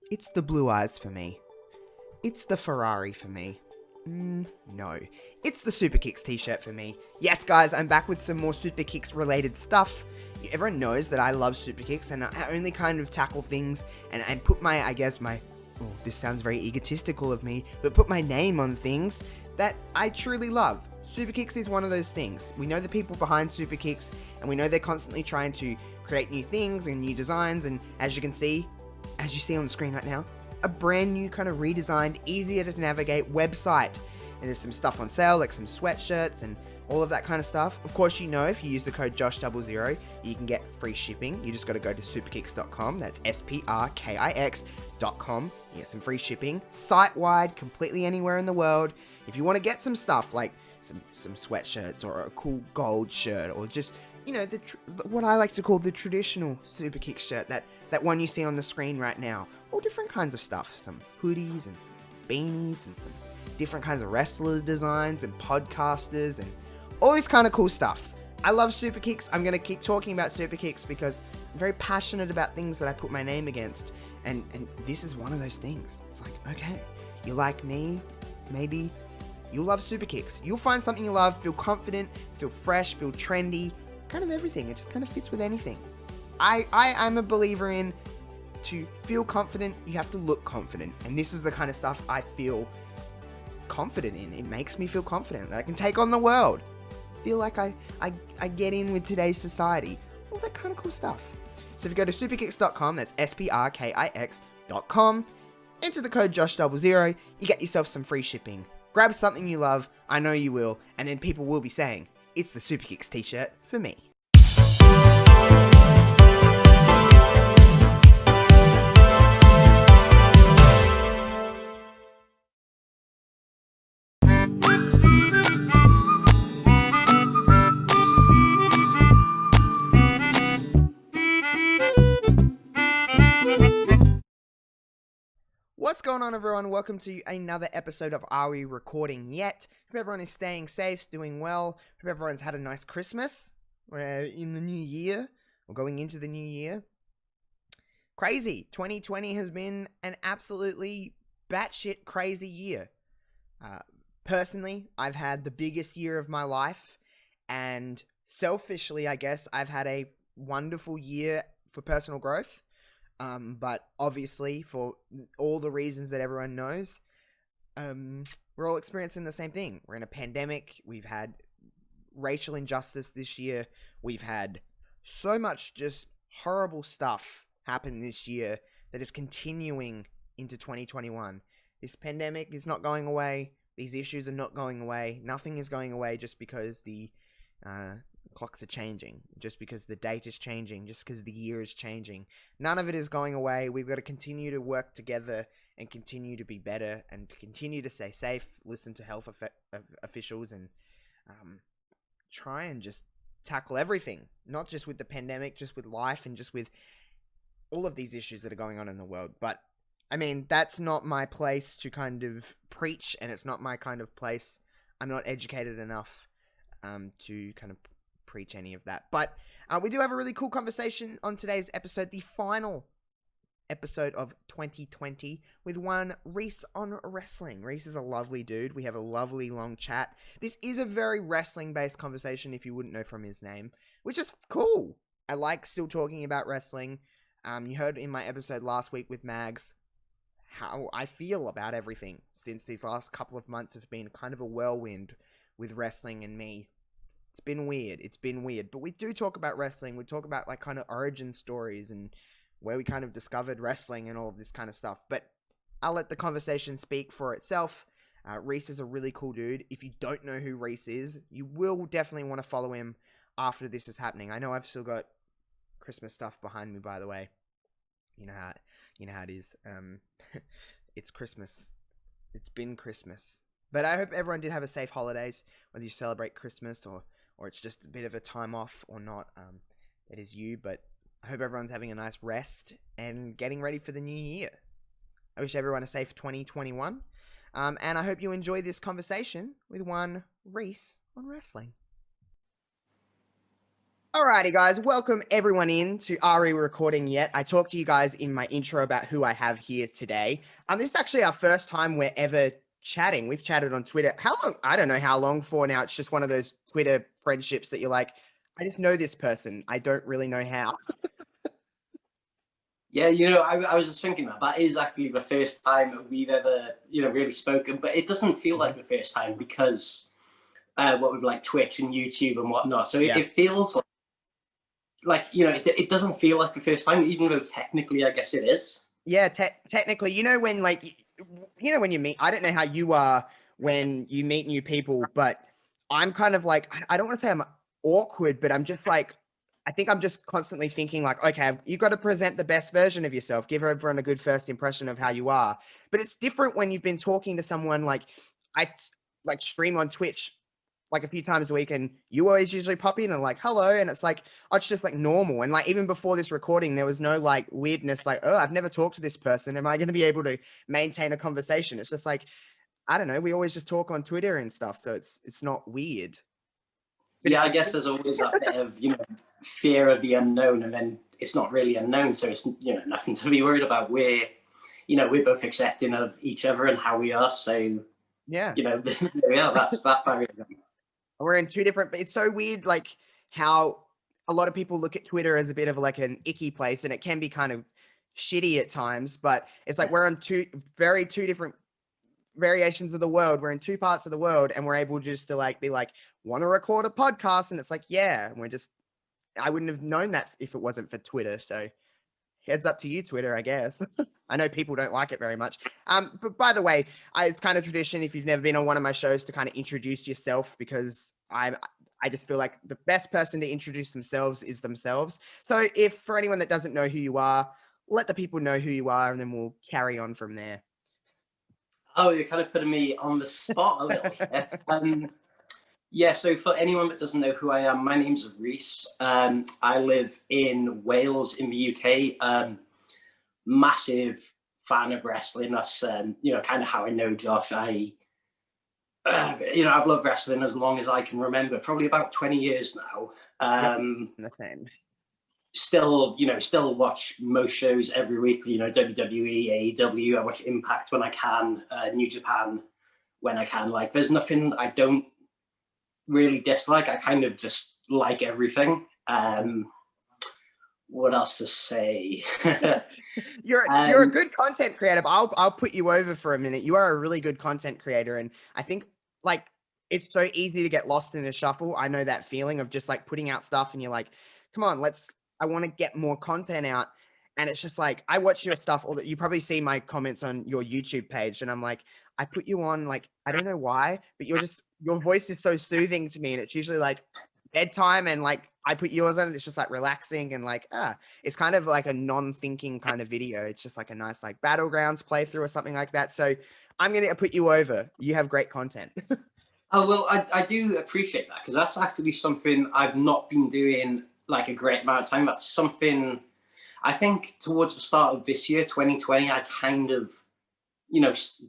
It's the blue eyes for me. It's the Ferrari for me. No. It's the Super Kicks t-shirt for me. Yes, guys, I'm back with some more Super Kicks related stuff. Everyone knows that I love Super Kicks, and I only kind of tackle things and put this sounds very egotistical of me, but put my name on things that I truly love. Super Kicks is one of those things. We know the people behind Super Kicks, and we know they're constantly trying to create new things and new designs, and as you see on the screen right now, a brand new kind of redesigned, easier to navigate website. And there's some stuff on sale, like some sweatshirts and all of that kind of stuff. Of course, you know, if you use the code Josh00, you can get free shipping. You just got to go to superkicks.com. That's SPRKIX.com. You get some free shipping, site-wide, completely anywhere in the world. If you want to get some stuff like some sweatshirts or a cool gold shirt, or just, you know, what I like to call the traditional Super Kick shirt, that one you see on the screen right now. All different kinds of stuff, some hoodies and some beanies and some different kinds of wrestler designs and podcasters and all this kind of cool stuff. I love Super Kicks. I'm going to keep talking about Super Kicks because I'm very passionate about things that I put my name against, and this is one of those things. It's like, okay, you like me, maybe you'll love Super Kicks. You'll find something you love, feel confident, feel fresh, feel trendy, kind of everything. It just kind of fits with anything. I'm a believer in, to feel confident, you have to look confident. And this is the kind of stuff I feel confident in. It makes me feel confident that I can take on the world. Feel like I get in with today's society. All that kind of cool stuff. So if you go to superkicks.com, that's SPRKIX.com, enter the code Josh00, you get yourself some free shipping. Grab something you love, I know you will, and then people will be saying, it's the Super Kicks t-shirt for me. What's going on, everyone? Welcome to another episode of Are We Recording Yet? Hope everyone is staying safe, doing well. Hope everyone's had a nice Christmas. We're in the new year, or going into the new year. Crazy. 2020 has been an absolutely batshit crazy year. Personally, I've had the biggest year of my life, and selfishly, I guess, I've had a wonderful year for personal growth. But obviously, for all the reasons that everyone knows, we're all experiencing the same thing. We're in a pandemic. We've had racial injustice this year. We've had so much just horrible stuff happen this year that is continuing into 2021. This pandemic is not going away. These issues are not going away. Nothing is going away just because the clocks are changing, just because the date is changing, just because the year is changing. None of it is going away. We've got to continue to work together and continue to be better and continue to stay safe, listen to health officials, and try and just tackle everything, not just with the pandemic, just with life and just with all of these issues that are going on in the world. But I mean, that's not my place to kind of preach, and it's not my kind of place. I'm not educated enough to kind of preach any of that. But we do have a really cool conversation on today's episode, the final episode of 2020, with one RHYS on wrestling. RHYS is a lovely dude. We have a lovely long chat. This is a very wrestling-based conversation, if you wouldn't know from his name, which is cool. I like still talking about wrestling. You heard in my episode last week with Mags how I feel about everything since these last couple of months have been kind of a whirlwind with wrestling and me. It's been weird, but we do talk about wrestling. We talk about like kind of origin stories and where we kind of discovered wrestling and all of this kind of stuff, but I'll let the conversation speak for itself. RHYS is a really cool dude. If you don't know who RHYS is, you will definitely want to follow him after this is happening. I know I've still got Christmas stuff behind me, by the way. You know how it is. It's Christmas. It's been Christmas. But I hope everyone did have a safe holidays, whether you celebrate Christmas or it's just a bit of a time off or not. That is you, but I hope everyone's having a nice rest and getting ready for the new year. I wish everyone a safe 2021. And I hope you enjoy this conversation with one RHYS on wrestling. Alrighty, guys, welcome everyone in to RE Recording Yet. I talked to you guys in my intro about who I have here today. This is actually our first time we're ever chatting. We've chatted on Twitter. How long? I don't know how long for now. It's just one of those Twitter friendships that you're like, I just know this person. I don't really know how. Yeah, I was just thinking that is actually the first time we've ever, really spoken, but it doesn't feel like the first time because what with like Twitch and YouTube and whatnot. So Yeah. it feels like it doesn't feel like the first time, even though technically I guess it is. Yeah, technically, when when you meet, I don't know how you are when you meet new people, but I'm kind of like, I don't want to say I'm awkward, but I'm just like, I think I'm just constantly thinking like, okay, you got to present the best version of yourself, give everyone a good first impression of how you are. But it's different when you've been talking to someone like I like stream on Twitch like a few times a week, and you always usually pop in and like hello, and it's like, oh, it's just like normal. And like even before this recording, there was no like weirdness, like, oh, I've never talked to this person, am I going to be able to maintain a conversation? It's just like, I don't know, we always just talk on Twitter and stuff, so it's not weird. But Yeah, it's I guess there's always that bit of fear of the unknown, and then it's not really unknown, so it's nothing to be worried about. We're both accepting of each other and how we are, so yeah, yeah, that's that barrier. we're in two different, but it's so weird like how a lot of people look at Twitter as a bit of like an icky place, and it can be kind of shitty at times, but it's like we're on two different variations of the world. We're in two parts of the world, and we're able just to like be like, want to record a podcast? And it's like, yeah. And I wouldn't have known that if it wasn't for Twitter. So heads up to you, Twitter, I guess. I know people don't like it very much. But by the way, it's kind of tradition if you've never been on one of my shows to kind of introduce yourself, because I just feel like the best person to introduce themselves is themselves. So if for anyone that doesn't know who you are, let the people know who you are, and then we'll carry on from there. Oh, you're kind of putting me on the spot a little here. Yeah, so for anyone that doesn't know who I am, my name's RHYS. I live in Wales in the UK. Massive fan of wrestling. That's kind of how I know Josh. I've loved wrestling as long as I can remember, probably about 20 years now. The same. Still watch most shows every week. WWE, AEW. I watch Impact when I can, New Japan when I can. Like, there's nothing I don't really dislike. I kind of just like everything. What else to say? You're a good content creator. I'll put you over for a minute. You are a really good content creator, and I think like it's so easy to get lost in a shuffle. I know that feeling of just like putting out stuff, and you're like, come on, I want to get more content out. And it's just like, I watch your stuff, you probably see my comments on your YouTube page, and I'm like, I put you on, like, I don't know why, but your voice is so soothing to me. And it's usually like bedtime, and like I put yours on, it's just like relaxing, and like, it's kind of like a non-thinking kind of video. It's just like a nice like Battlegrounds playthrough or something like that. So I'm going to put you over. You have great content. Oh, well, I do appreciate that, because that's actually something I've not been doing like a great amount of time. That's something I think towards the start of this year, 2020, I kind of,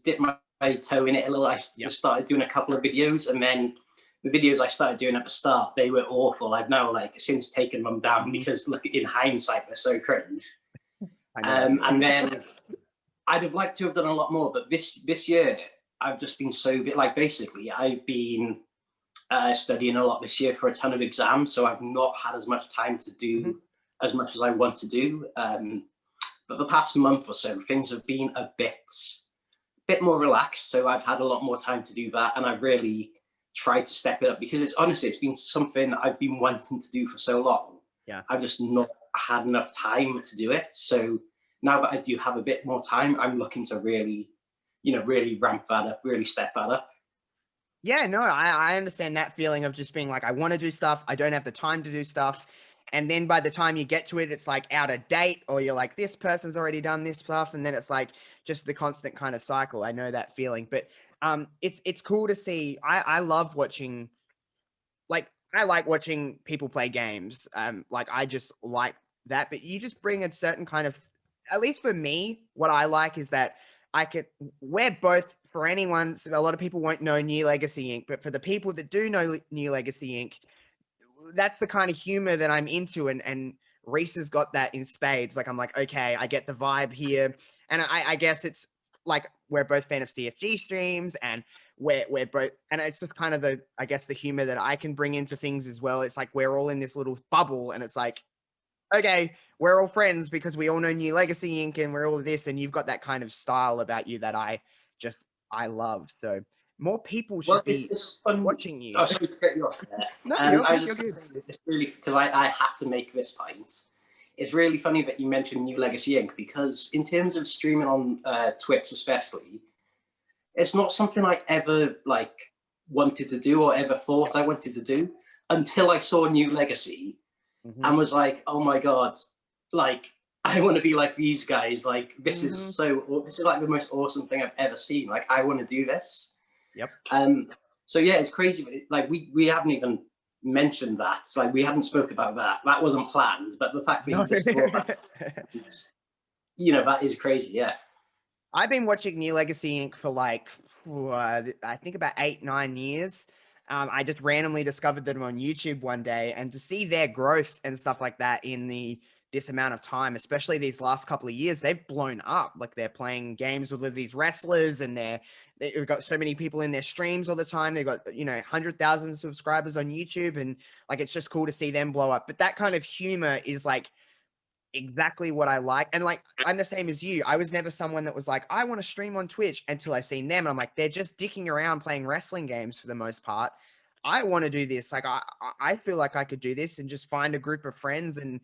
dipped my toe in it a little. I just started doing a couple of videos, and then the videos I started doing at the start, they were awful. I've now since taken them down because look, in hindsight, they're so cringe. And then I'd have liked to have done a lot more, but this year I've just been so basically I've been studying a lot this year for a ton of exams, so I've not had as much time to do as much as I want to do. But the past month or so, things have been a bit more relaxed, so I've had a lot more time to do that, and I've really tried to step it up, because it's been something I've been wanting to do for so long. Yeah, I've just not had enough time to do it. So now that I do have a bit more time, I'm looking to really ramp that up, really step that up. Yeah, no, I understand that feeling of just being like, I want to do stuff, I don't have the time to do stuff. And then by the time you get to it, it's like out of date, or you're like, this person's already done this stuff. And then it's like just the constant kind of cycle. I know that feeling, but it's cool to see. I love watching, like, I like watching people play games. Like I just like that, but you just bring a certain kind of, at least for me, what I like is that we're both, for anyone, so a lot of people won't know New Legacy Inc., but for the people that do know New Legacy Inc., that's the kind of humor that I'm into, and Reese has got that in spades. Like, I'm like, okay, I get the vibe here, and I guess it's like we're both fan of CFG streams, and we're both, and it's just kind of the, I guess, the humor that I can bring into things as well. It's like we're all in this little bubble, and it's like, okay, we're all friends because we all know New Legacy Inc. and we're all this, and you've got that kind of style about you that I love. So more people Well, should be it's fun. watching you. Oh, sorry to cut you off there. No, you're I good. was You're just going good. to say that it's really, because I had to make this point. It's really funny that you mentioned New Legacy Inc. because in terms of streaming on Twitch, especially, it's not something I ever like wanted to do or ever thought I wanted to do until I saw New Legacy Mm-hmm. and was like, oh my god, like I want to be like these guys. Like this Mm-hmm. this is like the most awesome thing I've ever seen. Like I want to do this. Yep. So yeah, it's crazy. Like we haven't even mentioned that. Like we hadn't spoke about that. That wasn't planned. But the fact that No. you just brought that, that is crazy. Yeah. I've been watching New Legacy Inc. for like, I think about 8, 9 years. I just randomly discovered them on YouTube one day, and to see their growth and stuff like that in this amount of time, especially these last couple of years, they've blown up. Like they're playing games with these wrestlers, and they've got so many people in their streams all the time. They've got 100,000 subscribers on YouTube, and like it's just cool to see them blow up. But that kind of humor is like exactly what I like. And like, I'm the same as you. I was never someone that was like, I want to stream on Twitch until I seen them. And I'm like, they're just dicking around playing wrestling games for the most part. I want to do this. Like, I feel like I could do this and just find a group of friends and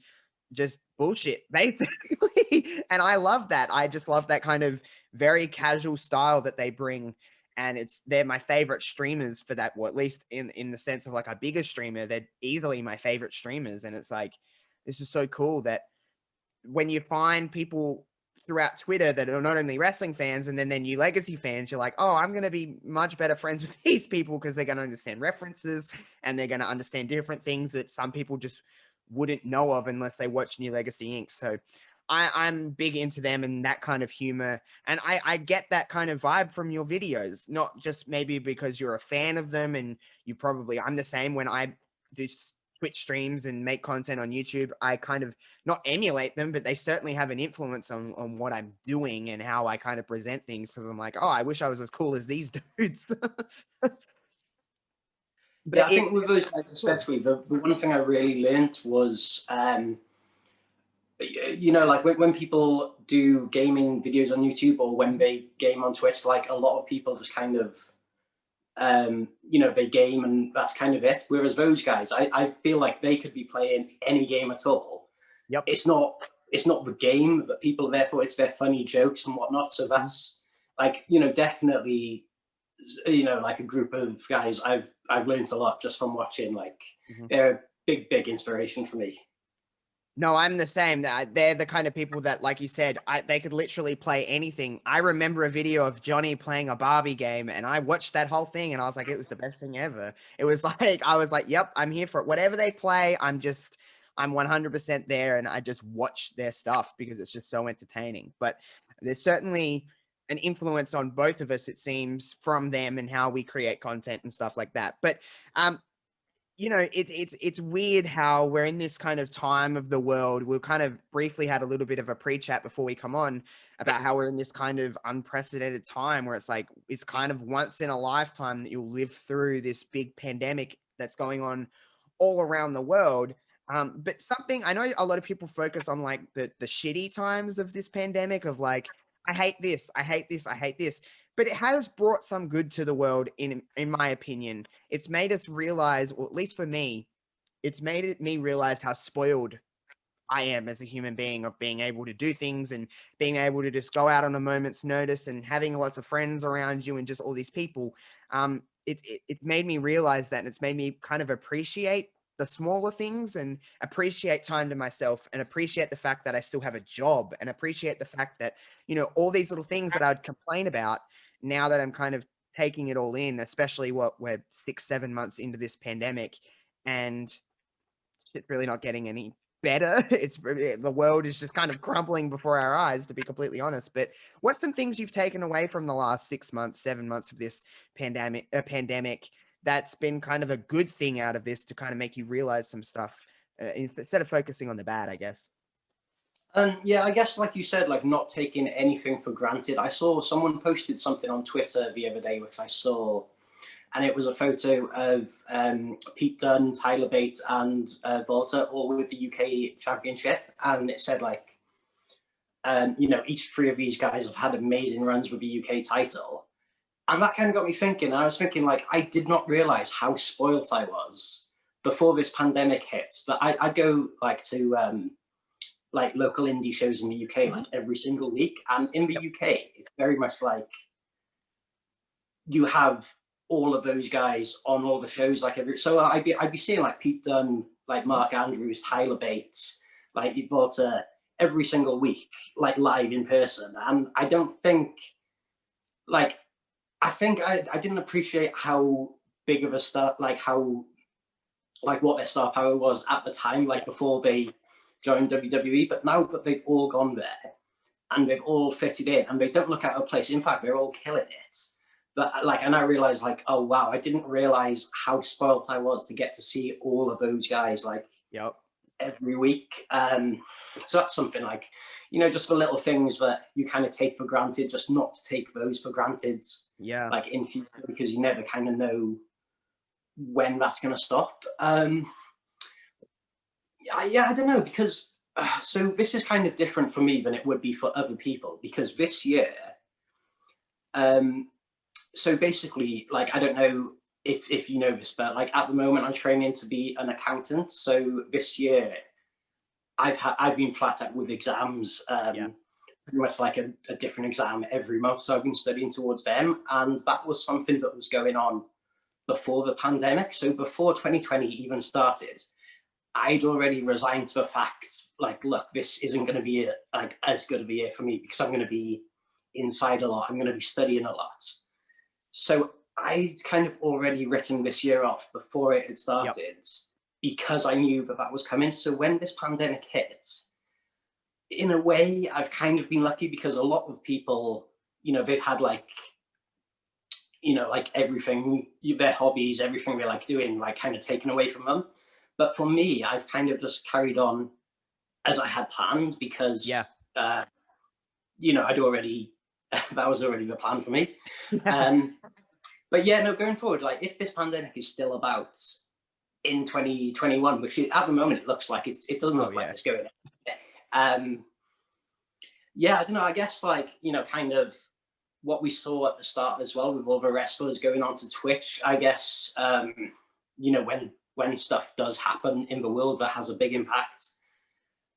just bullshit, basically. And I love that. I just love that kind of very casual style that they bring. And they're my favorite streamers for that, well, at least in the sense of like a bigger streamer, they're easily my favorite streamers. And it's like, this is so cool that when you find people throughout Twitter that are not only wrestling fans and then they're New Legacy fans, you're like, oh, I'm going to be much better friends with these people because they're going to understand references and they're going to understand different things that some people just wouldn't know of unless they watch New Legacy Inc. So I'm big into them and that kind of humor. And I get that kind of vibe from your videos, not just maybe because you're a fan of them and I'm the same when I do Twitch streams and make content on YouTube. I kind of not emulate them, but they certainly have an influence on what I'm doing and how I kind of present things. Because I'm like, oh, I wish I was as cool as these dudes. Yeah, But I think with those guys cool. especially, the one thing I really learned was, like when people do gaming videos on YouTube or when they game on Twitch, like a lot of people just kind of, they game and that's kind of it. Whereas those guys, I feel like they could be playing any game at all. Yep. It's not the game that people are there for. It's their funny jokes and whatnot. So that's like, definitely, like a group of guys I've learned a lot just from watching. Like they're a big inspiration for me. No, I'm the same. They're the kind of people that, like you said, they could literally play anything. I remember a video of Johnny playing a Barbie game, and I watched that whole thing, and I was like, it was the best thing ever. It was like, I was like, yep, I'm here for it. Whatever they play, I'm 100% there, and I just watch their stuff because it's just so entertaining. But there's certainly an influence on both of us, it seems, from them and how we create content and stuff like that. But it's weird how we're in this kind of time of the world. We've kind of briefly had a little bit of a pre-chat before we come on about how we're in this kind of unprecedented time where it's like, it's kind of once in a lifetime that you'll live through this big pandemic that's going on all around the world. But something I know a lot of people focus on, like the shitty times of this pandemic of like, I hate this, I hate this, I hate this. But it has brought some good to the world, in my opinion. It's made us realize, or at least for me, it's made me realize how spoiled I am as a human being of being able to do things and being able to just go out on a moment's notice and having lots of friends around you and just all these people. It made me realize that, and it's made me kind of appreciate the smaller things and appreciate time to myself and appreciate the fact that I still have a job and appreciate the fact that, all these little things that I would complain about now that I'm kind of taking it all in, especially what we're 6, 7 months into this pandemic and it's really not getting any better. The world is just kind of crumbling before our eyes, to be completely honest. But what's some things you've taken away from the last 6 months, 7 months of this pandemic that's been kind of a good thing out of this to kind of make you realize some stuff instead of focusing on the bad, I guess. Yeah, I guess like you said, like not taking anything for granted. I saw someone posted something on Twitter the other day, which I saw, and it was a photo of Pete Dunne, Tyler Bate, and Volta all with the UK Championship, and it said like, each three of these guys have had amazing runs with the UK title, and that kind of got me thinking. I was thinking like, I did not realize how spoilt I was before this pandemic hit. But I'd go like to like local indie shows in the UK like every single week, and in the UK, it's very much like you have all of those guys on all the shows like every. So I'd be seeing like Pete Dunne, like Mark Andrews, Tyler Bates, like Volta every single week, like live in person, and I don't think like I didn't appreciate how big of a start, like how, like what their star power was at the time, like before they joined WWE. But now that they've all gone there and they've all fitted in and they don't look out of place, in fact, they're all killing it. But like, and I realized like, oh wow, I didn't realize how spoiled I was to get to see all of those guys like Yep. every week. So that's something like, just the little things that you kind of take for granted, just not to take those for granted. Yeah. Like in future, because you never kind of know when that's going to stop. Yeah, I don't know, because so this is kind of different for me than it would be for other people, because this year, so basically, like, I don't know if you know this, but like at the moment I'm training to be an accountant. So this year I've been flat out with exams, pretty much like a different exam every month. So I've been studying towards them, and that was something that was going on before the pandemic. So before 2020 even started, I'd already resigned to the fact, like, look, this isn't going to be like as good of a year for me, because I'm going to be inside a lot. I'm going to be studying a lot. So I'd kind of already written this year off before it had started, because I knew that was coming. So when this pandemic hit, in a way, I've kind of been lucky, because a lot of people, they've had like, like everything, their hobbies, everything they like doing, like kind of taken away from them. But for me, I've kind of just carried on as I had planned, because, I'd already, that was already the plan for me. But yeah, no, going forward, like if this pandemic is still about in 2021, which at the moment it looks like it doesn't look like it's going. Yeah, I don't know. I guess like, kind of what we saw at the start as well, with all the wrestlers going on to Twitch, I guess, when stuff does happen in the world that has a big impact,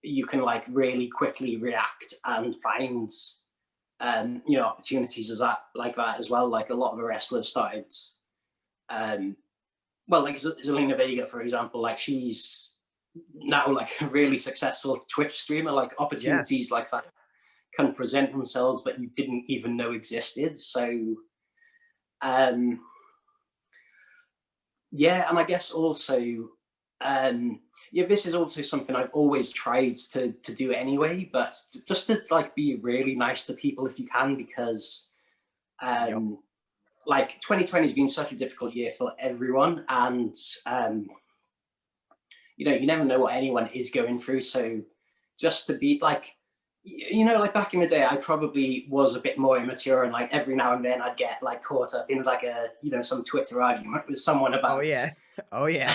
you can like really quickly react and find opportunities as that as well. Like a lot of the wrestlers started, like Zelina Vega, for example, like she's now like a really successful Twitch streamer. Like opportunities like that can present themselves that you didn't even know existed. So yeah, and I guess also this is also something I've always tried to do anyway, but just to like be really nice to people if you can, because like 2020 has been such a difficult year for everyone, and you never know what anyone is going through. So just to be like, like back in the day, I probably was a bit more immature, and like every now and then I'd get like caught up in like a some Twitter argument with someone about how dare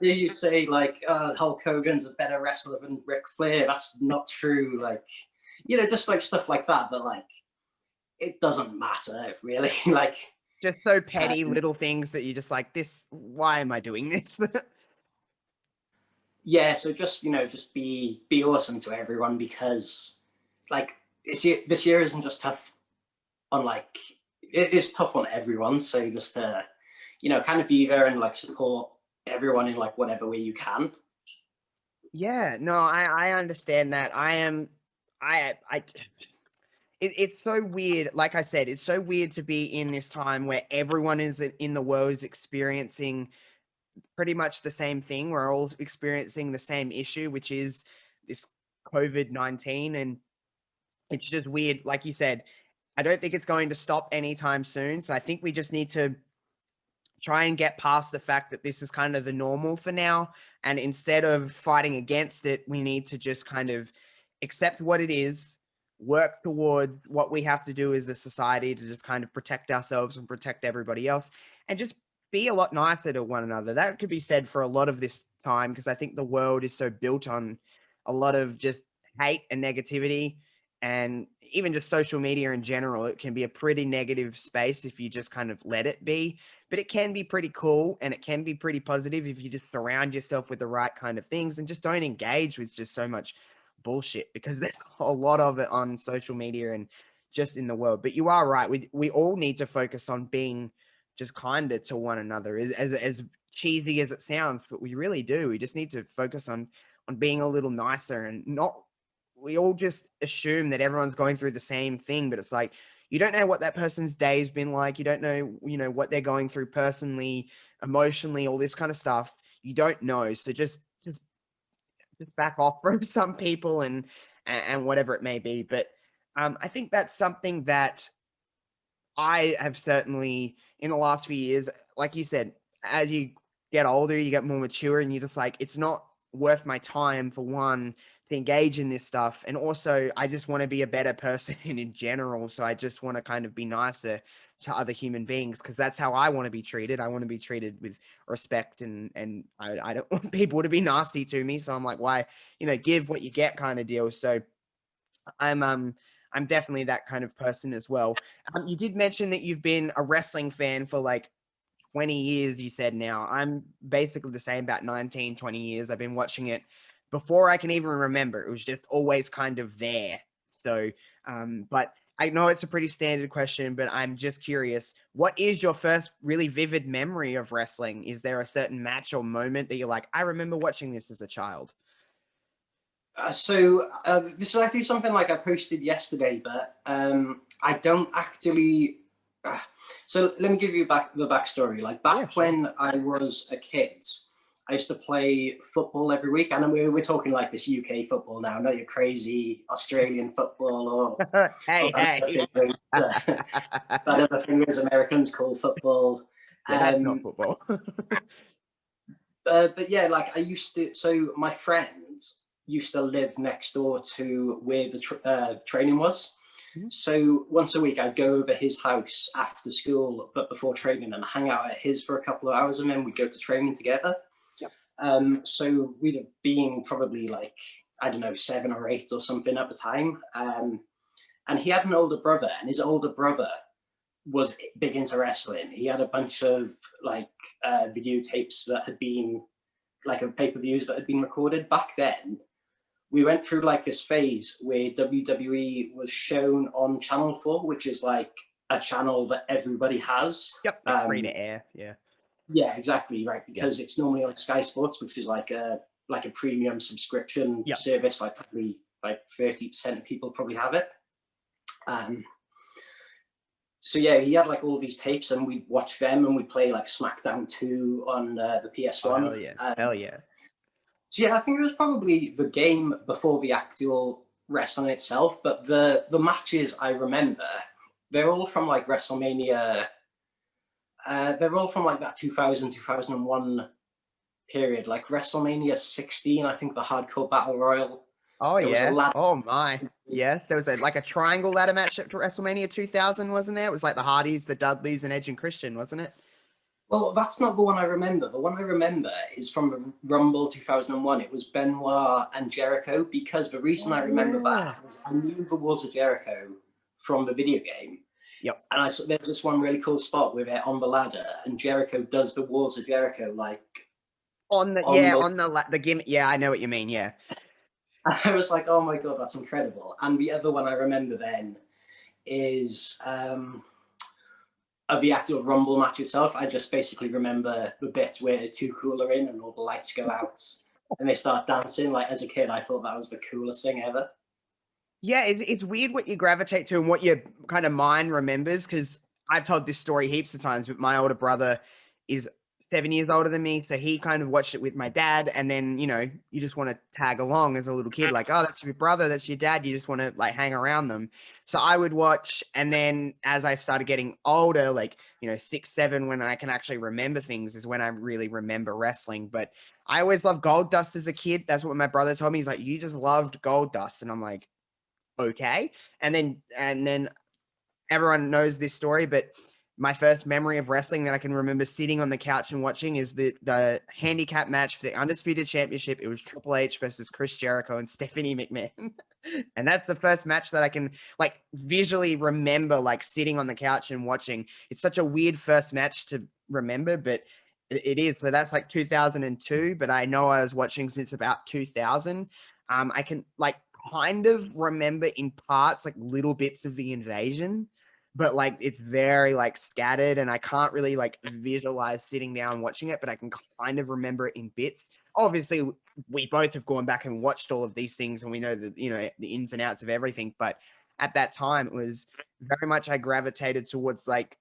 you say like Hulk Hogan's a better wrestler than Ric Flair? That's not true. Like just like stuff like that. But like it doesn't matter really. Like just so petty little things that you just like, this, why am I doing this? Yeah, so just just be awesome to everyone, because like this year isn't just tough on like, it is tough on everyone. So just kind of be there and like support everyone in like whatever way you can. Yeah, no, I understand that. It's so weird. Like I said, it's so weird to be in this time where everyone is in the world is experiencing pretty much the same thing. We're all experiencing the same issue, which is this COVID-19. And it's just weird. Like you said, I don't think it's going to stop anytime soon. So I think we just need to try and get past the fact that this is kind of the normal for now. And instead of fighting against it, we need to just kind of accept what it is, work towards what we have to do as a society to just kind of protect ourselves and protect everybody else, and just be a lot nicer to one another. That could be said for a lot of this time, because I think the world is so built on a lot of just hate and negativity, and even just social media in general. It can be a pretty negative space if you just kind of let it be, but it can be pretty cool and it can be pretty positive if you just surround yourself with the right kind of things and just don't engage with just so much bullshit, because there's a lot of it on social media and just in the world. But you are right. We all need to focus on being just kinder to one another, as cheesy as it sounds, but we really do. We just need to focus on being a little nicer, and not, we all just assume that everyone's going through the same thing, but it's like, you don't know what that person's day's been like. You don't know, what they're going through personally, emotionally, all this kind of stuff. You don't know. So just back off from some people, and whatever it may be. But I think that's something that I have certainly, in the last few years, like you said, as you get older, you get more mature, and you're just like, it's not worth my time, for one, to engage in this stuff. And also, I just want to be a better person in general. So I just want to kind of be nicer to other human beings, because that's how I want to be treated. I want to be treated with respect, and I don't want people to be nasty to me. So I'm like, why, give what you get kind of deal. So I'm definitely that kind of person as well. You did mention that you've been a wrestling fan for like 20 years, you said. Now I'm basically the same, about 19, 20 years. I've been watching it before I can even remember. It was just always kind of there. So, but I know it's a pretty standard question, but I'm just curious, what is your first really vivid memory of wrestling? Is there a certain match or moment that you're like, I remember watching this as a child? This is actually something like I posted yesterday, but I don't actually. So let me give you the backstory. Like back Yeah, sure. when I was a kid, I used to play football every week, and we're talking like this UK football now, not your crazy Australian football or Hey, hey. that other fingers Americans call football. Yeah, that's not football. But yeah, like I used to. So my friends used to live next door to where the training was. Mhm. So once a week, I'd go over his house after school, but before training, and hang out at his for a couple of hours, and then we'd go to training together. Yep. So we'd have been probably like, I don't know, 7 or 8 or something at the time. And he had an older brother, and his older brother was big into wrestling. He had a bunch of like videotapes that had been like of pay-per-views that had been recorded back then. We went through like this phase where WWE was shown on Channel 4, which is like a channel that everybody has. Yep. Like free to air. Yeah. Yeah, exactly, right. Yeah. Because it's normally on Sky Sports, which is like a premium subscription Yep. service. Like probably like 30% of people probably have it. So yeah, he had like all these tapes, and we'd watch them, and we'd play like SmackDown 2 on the PS1. Oh, hell yeah. Hell yeah. So yeah, I think it was probably the game before the actual wrestling itself, but the matches I remember, they're all from like WrestleMania. They're all from like that 2000, 2001 period, like WrestleMania 16. I think the Hardcore Battle Royal. Oh, There was a yeah. ladder. Oh, my. Yes. There was like a triangle ladder match at WrestleMania 2000, wasn't there? It was like the Hardys, the Dudleys, and Edge and Christian, wasn't it? Well, that's not the one I remember. The one I remember is from the Rumble 2001. It was Benoit and Jericho, because the reason I remember that was I knew the Walls of Jericho from the video game. Yep. And I saw there's this one really cool spot where they're on the ladder and Jericho does the Walls of Jericho like On the gimmick. Yeah, I know what you mean. Yeah. And I was like, oh my god, that's incredible. And the other one I remember then is of the actual Rumble match itself. I just basically remember the bit where the Too Cool are in and all the lights go out and they start dancing. Like as a kid, I thought that was the coolest thing ever. Yeah, it's weird what you gravitate to and what your kind of mind remembers, because I've told this story heaps of times, but my older brother is 7 years older than me, so he kind of watched it with my dad, and then you just want to tag along as a little kid, like, oh, that's your brother, that's your dad, you just want to like hang around them. So I would watch, and then as I started getting older, like 6, 7, when I can actually remember things is when I really remember wrestling. But I always loved Gold Dust as a kid. That's what my brother told me. He's like, you just loved Gold Dust, and I'm like, okay. And then everyone knows this story, but my first memory of wrestling that I can remember sitting on the couch and watching is the handicap match for the Undisputed Championship. It was Triple H versus Chris Jericho and Stephanie McMahon. And that's the first match that I can like visually remember, like sitting on the couch and watching. It's such a weird first match to remember, but it is. So that's like 2002, but I know I was watching since about 2000. I can like kind of remember in parts, like little bits of the invasion, but like it's very like scattered, and I can't really like visualize sitting down watching it, but I can kind of remember it in bits. Obviously, we both have gone back and watched all of these things, and we know the ins and outs of everything. But at that time, it was very much I gravitated towards like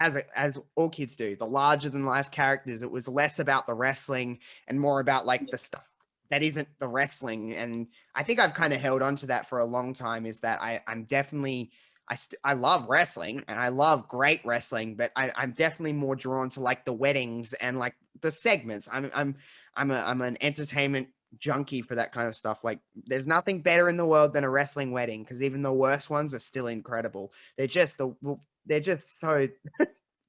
as all kids do, the larger than life characters. It was less about the wrestling and more about like the stuff that isn't the wrestling. And I think I've kind of held on to that for a long time, is that I'm definitely I love wrestling and I love great wrestling, but I'm definitely more drawn to like the weddings and like the segments. I'm an entertainment junkie for that kind of stuff. Like there's nothing better in the world than a wrestling wedding, because even the worst ones are still incredible. They're just so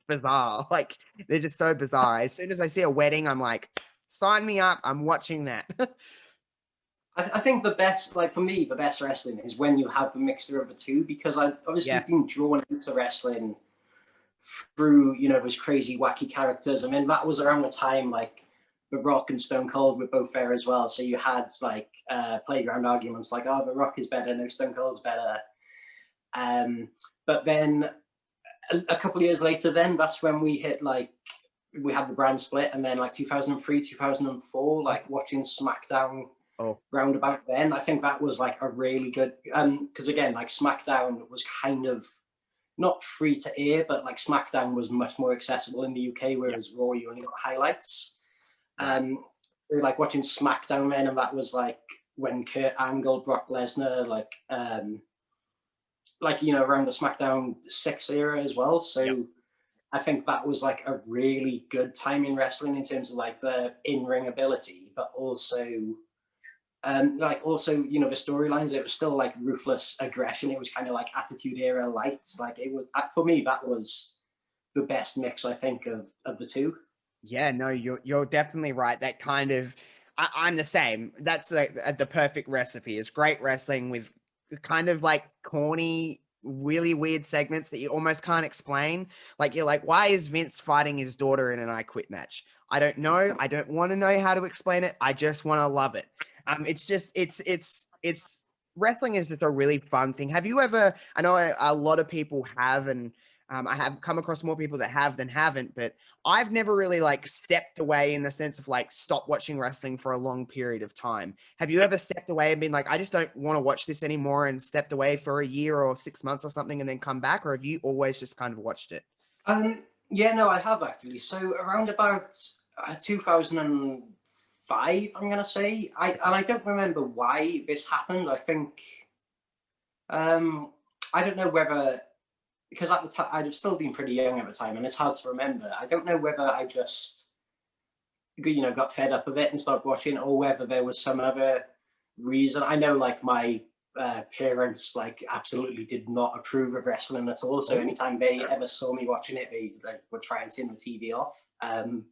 bizarre. Like they're just so bizarre. As soon as I see a wedding, I'm like, sign me up. I'm watching that. I think the best, like for me, the best wrestling is when you have the mixture of the two, because I've obviously Yeah. been drawn into wrestling through, those crazy, wacky characters. I mean, that was around the time like The Rock and Stone Cold were both there as well. So you had like playground arguments like, oh, The Rock is better, no, Stone Cold's better. But then a couple of years later, then that's when we hit like, we had the brand split, and then like 2003, 2004, like watching SmackDown Oh, roundabout then, I think that was like a really good, because again, like SmackDown was kind of not free to air, but like SmackDown was much more accessible in the UK, yeah. whereas Raw, you only got highlights. Right. We were like watching SmackDown then, and that was like when Kurt Angle, Brock Lesnar, around the SmackDown 6 era as well. So Yep. I think that was like a really good time in wrestling in terms of like the in-ring ability, but also the storylines. It was still like ruthless aggression. It was kind of like Attitude Era lights. Like it was, for me, that was the best mix, I think, of the two. Yeah, no, you're definitely right. That kind of I'm the same. That's the perfect recipe. Is great wrestling with kind of like corny, really weird segments that you almost can't explain. Like you're like, why is Vince fighting his daughter in an I Quit match? I don't know. I don't want to know how to explain it. I just want to love it. It's just it's wrestling is just a really fun thing. Have you ever? I know a lot of people have, and I have come across more people that have than haven't, but I've never really like stepped away in the sense of like stop watching wrestling for a long period of time. Have you ever stepped away and been like, I just don't want to watch this anymore, and stepped away for a year or 6 months or something and then come back? Or have you always just kind of watched it? Yeah, no, I have actually. So around about 2005, I'm gonna say. I don't remember why this happened. I think I don't know whether, because at the time I'd have still been pretty young at the time, and it's hard to remember. I don't know whether I just got fed up of it and stopped watching, or whether there was some other reason. I know like my parents like absolutely did not approve of wrestling at all. So Oh, anytime they ever saw me watching it, they like would try and turn the TV off. ooh.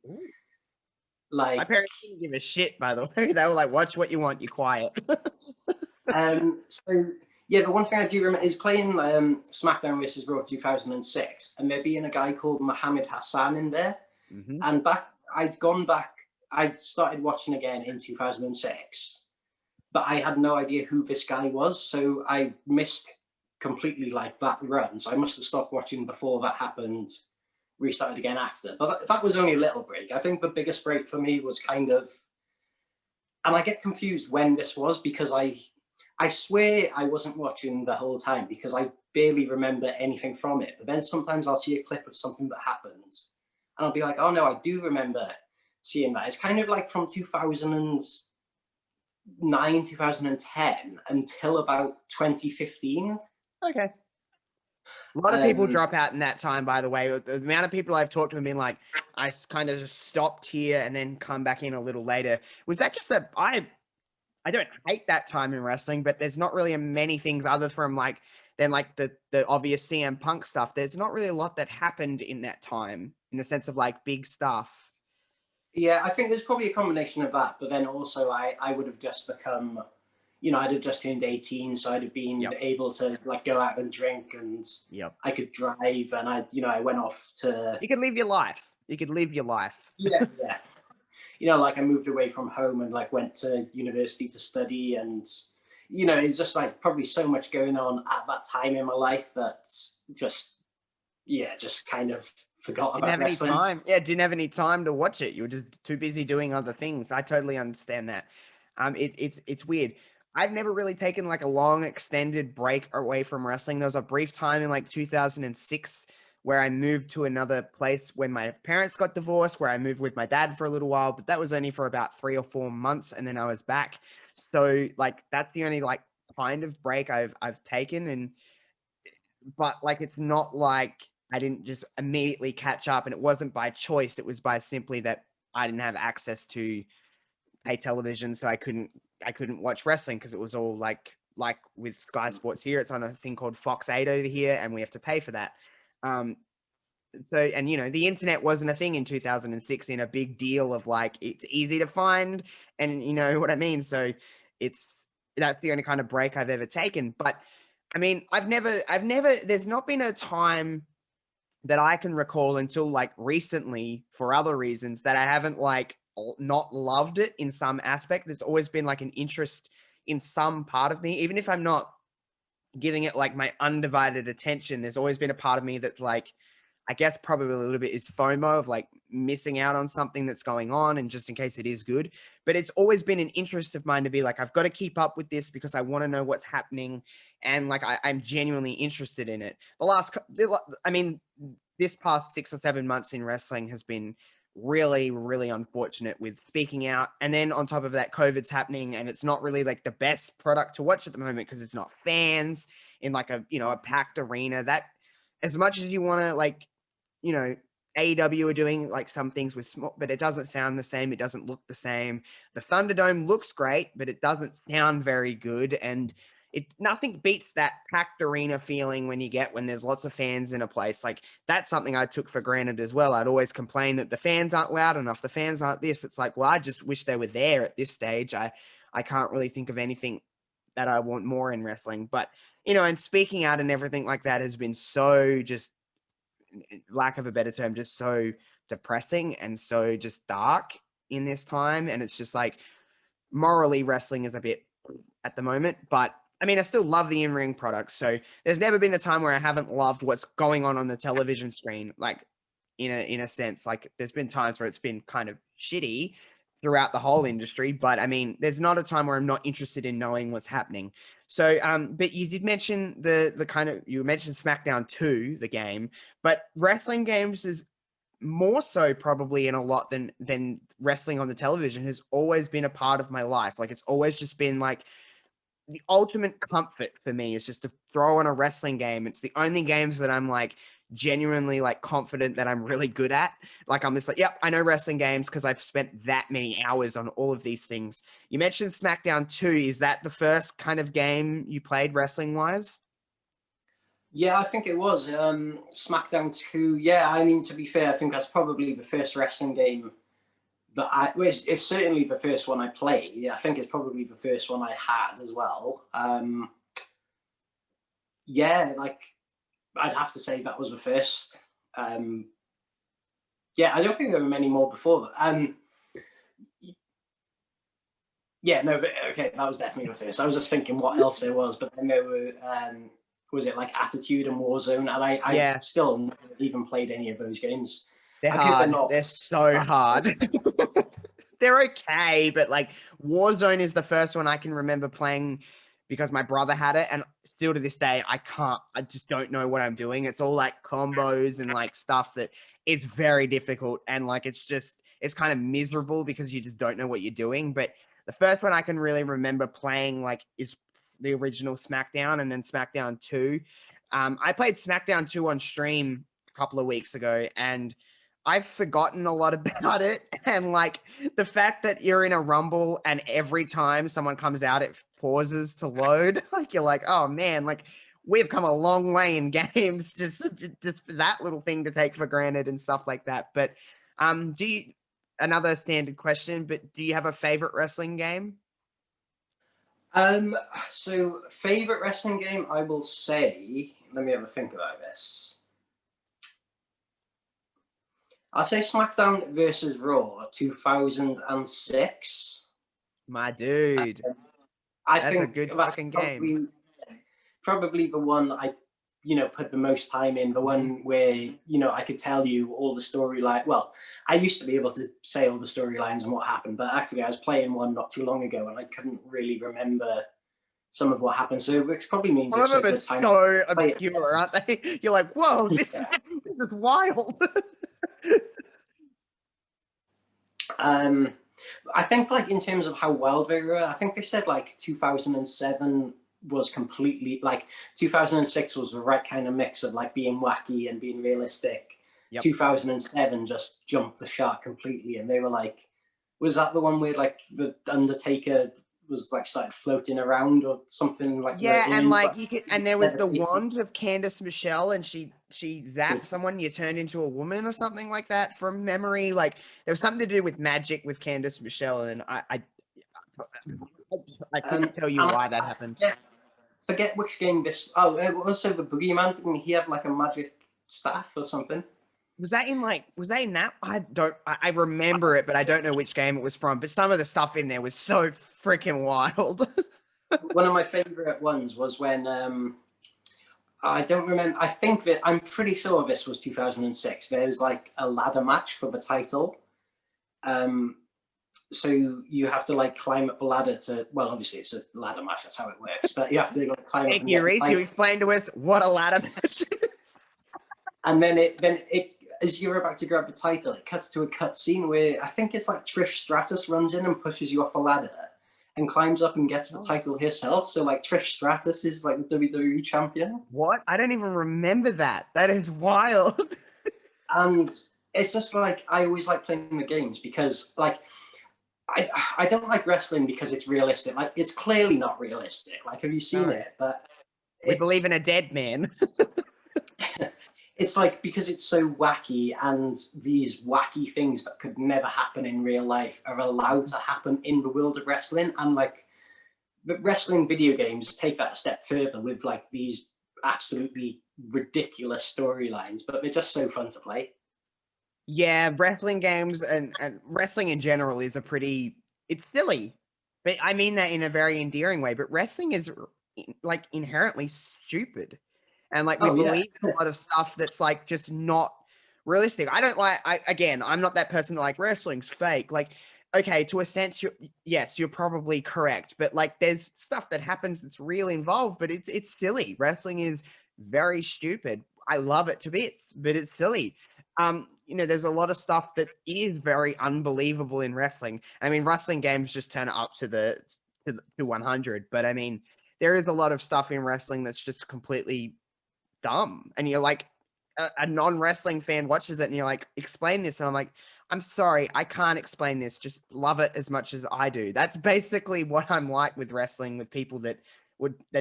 My Like parents didn't give a shit, by the way. They were like, watch what you want, you quiet. so yeah, the one thing I do remember is playing SmackDown versus Raw 2006, and there being a guy called Mohammed Hassan in there. Hmm. And I'd started watching again in 2006, but I had no idea who this guy was. So I missed completely like that run. So I must have stopped watching before that happened, restarted again after. But that was only a little break. I think the biggest break for me was kind of, and I get confused when this was, because I swear I wasn't watching the whole time, because I barely remember anything from it. But then sometimes I'll see a clip of something that happened, and I'll be like, oh no, I do remember seeing that. It's kind of like from 2009, 2010 until about 2015. Okay. A lot of people drop out in that time, by the way. The amount of people I've talked to have been like, I kind of just stopped here and then come back in a little later. Was that just that I don't hate that time in wrestling, but there's not really many things other from like than like the obvious CM Punk stuff. There's not really a lot that happened in that time in the sense of like big stuff. Yeah, I think there's probably a combination of that, but then also I would have just become, I'd have just turned 18, so I'd have been able to like go out and drink, and I could drive, and I went off to. You could live your life. You could live your life. Yeah, yeah. Like I moved away from home and like went to university to study, and it's just like probably so much going on at that time in my life that just kind of forgot about wrestling. Didn't have any time to watch it. You were just too busy doing other things. I totally understand that. It's weird. I've never really taken like a long extended break away from wrestling. There was a brief time in like 2006 where I moved to another place when my parents got divorced, where I moved with my dad for a little while, but that was only for about 3 or 4 months, and then I was back. So like that's the only like kind of break I've taken, but like it's not like I didn't just immediately catch up, and it wasn't by choice. It was by simply that I didn't have access to pay television, so I couldn't watch wrestling because it was all like with Sky Sports here, it's on a thing called Fox 8 over here, and we have to pay for that. So, and the internet wasn't a thing in 2006 in a big deal of like, it's easy to find, and you know what I mean? So that's the only kind of break I've ever taken. But I mean, there's not been a time that I can recall until like recently for other reasons that I haven't like not loved it in some aspect. There's always been like an interest in some part of me, even if I'm not giving it like my undivided attention. There's always been a part of me that's like, I guess probably a little bit is FOMO of like missing out on something that's going on, and just in case it is good. But it's always been an interest of mine to be like, I've got to keep up with this because I want to know what's happening, and like I'm genuinely interested in it. This past 6 or 7 months in wrestling has been really, really unfortunate with speaking out. And then on top of that, COVID's happening, and it's not really like the best product to watch at the moment because it's not fans in like a packed arena. That as much as you want to like, AEW are doing like some things with small, but it doesn't sound the same. It doesn't look the same. The Thunderdome looks great, but it doesn't sound very good. And nothing beats that packed arena feeling when there's lots of fans in a place. Like that's something I took for granted as well. I'd always complain that the fans aren't loud enough. The fans aren't this. It's like, well, I just wish they were there at this stage. I can't really think of anything that I want more in wrestling, but and speaking out and everything like that has been so, just lack of a better term, just so depressing and so just dark in this time. And it's just like morally wrestling is a bit at the moment, but I mean, I still love the in-ring product. So there's never been a time where I haven't loved what's going on the television screen. Like in a sense, like there's been times where it's been kind of shitty throughout the whole industry, but I mean, there's not a time where I'm not interested in knowing what's happening. So, but you did mention you mentioned SmackDown 2, the game, but wrestling games is more so probably in a lot than wrestling on the television has always been a part of my life. Like it's always just been like the ultimate comfort for me is just to throw on a wrestling game. It's the only games that I'm like genuinely like confident that I'm really good at. Like I'm just like, yep, I know wrestling games because I've spent that many hours on all of these things. You mentioned SmackDown 2. Is that the first kind of game you played wrestling wise? Yeah, I think it was SmackDown 2. Yeah, I mean, to be fair, I think that's probably the first wrestling game that it's certainly the first one I played. Yeah, I think it's probably the first one I had as well. Yeah, like I'd have to say that was the first. Yeah, I don't think there were many more before that. Yeah, no, but okay, that was definitely the first. I was just thinking what else there was, but then there were, was it like Attitude and Warzone? And I still never even played any of those games. They're hard. They're so hard. They're okay, but like Warzone is the first one I can remember playing because my brother had it, and still to this day, I just don't know what I'm doing. It's all like combos and like stuff that is very difficult, and like it's kind of miserable because you just don't know what you're doing. But the first one I can really remember playing like is the original SmackDown, and then SmackDown 2. I played SmackDown 2 on stream a couple of weeks ago, and I've forgotten a lot about it. And like the fact that you're in a rumble and every time someone comes out, it pauses to load. Like you're like, oh man, like we've come a long way in games, just that little thing to take for granted and stuff like that. But do you, another standard question, but do you have a favorite wrestling game? Um, so favorite wrestling game, I will say. Let me have a think about this. I'll say SmackDown versus Raw 2006. My dude, I that's a think good that's fucking game. probably the one I, put the most time in. The one where I could tell you all the storyline. Well, I used to be able to say all the storylines and what happened, but actually I was playing one not too long ago and I couldn't really remember some of what happened. So which probably means Some of it's them a are good time to so play it. obscure, aren't they? You're like, whoa, this Yeah. this is wild. Um, I think like in terms of how wild they were, I think they said like 2007 was completely like 2006 was the right kind of mix of like being wacky and being realistic. Yep. 2007 just jumped the shark completely, and they were like, was that the one where like the Undertaker was like started floating around or something like the Yeah, and urns like that you could, and there was the levitated? wand of Candice Michelle, and she zapped someone, you turned into a woman or something like that from memory. Like there was something to do with magic with Candice Michelle, and I couldn't tell you And why that I happened. forget which game this. Oh, also the Boogeyman. Didn't he have like a magic staff or something? Was that in that? I remember it, but I don't know which game it was from. But some of the stuff in there was so freaking wild. One of my favorite ones was when I don't remember. I think that I'm pretty sure this was 2006. There was like a ladder match for the title. Um, so you have to like climb up a ladder to. Well, obviously it's a ladder match. That's how it works. But you have to like climb up Thank and you, get the Reese. You title. explained to us what a ladder match is. And then it as you're about to grab the title, it cuts to a cut scene where I think it's like Trish Stratus runs in and pushes you off a ladder and climbs up and gets the title herself. So like Trish Stratus is like the WWE champion. What? I don't even remember that. That is wild. And it's just like I always like playing the games because like I don't like wrestling because it's realistic. Like it's clearly not realistic. Like have you seen No. it? But We believe it's in a dead man. it's like because it's so wacky and these wacky things that could never happen in real life are allowed to happen in the world of wrestling. And like the wrestling video games take that a step further with like these absolutely ridiculous storylines, but they're just so fun to play. Yeah, wrestling games and wrestling in general is it's silly. But I mean that in a very endearing way. But wrestling is like inherently stupid. And like we Oh yeah. believe in a lot of stuff that's like just not realistic. I don't like again, I'm not that person that like wrestling's fake. Like, okay, to a sense, yes, you're probably correct. But like there's stuff that happens that's really involved, but it's silly. Wrestling is very stupid. I love it to bits, but it's silly. There's a lot of stuff that is very unbelievable in wrestling. I mean, wrestling games just turn it up to 100, but I mean, there is a lot of stuff in wrestling that's just completely dumb. And you're like, a non-wrestling fan watches it and you're like, explain this. And I'm like, I'm sorry, I can't explain this. Just love it as much as I do. That's basically what I'm like with wrestling, with people that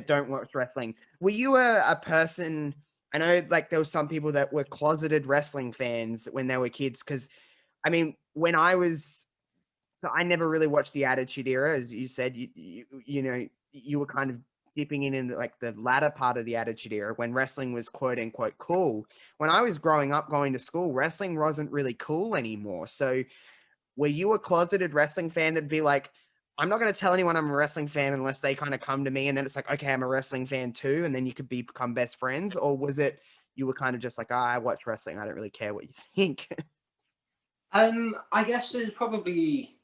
don't watch wrestling. Were you a person? I know like there was some people that were closeted wrestling fans when they were kids. Cause I mean, so I never really watched the Attitude Era, as you said. You were kind of dipping in like the latter part of the Attitude Era when wrestling was quote unquote cool. When I was growing up, going to school, wrestling wasn't really cool anymore. So, were you a closeted wrestling fan that'd be like, I'm not going to tell anyone I'm a wrestling fan unless they kind of come to me, and then it's like, okay, I'm a wrestling fan too, and then you could become best friends, or was it you were kind of just like, I watch wrestling, I don't really care what you think? I guess it's probably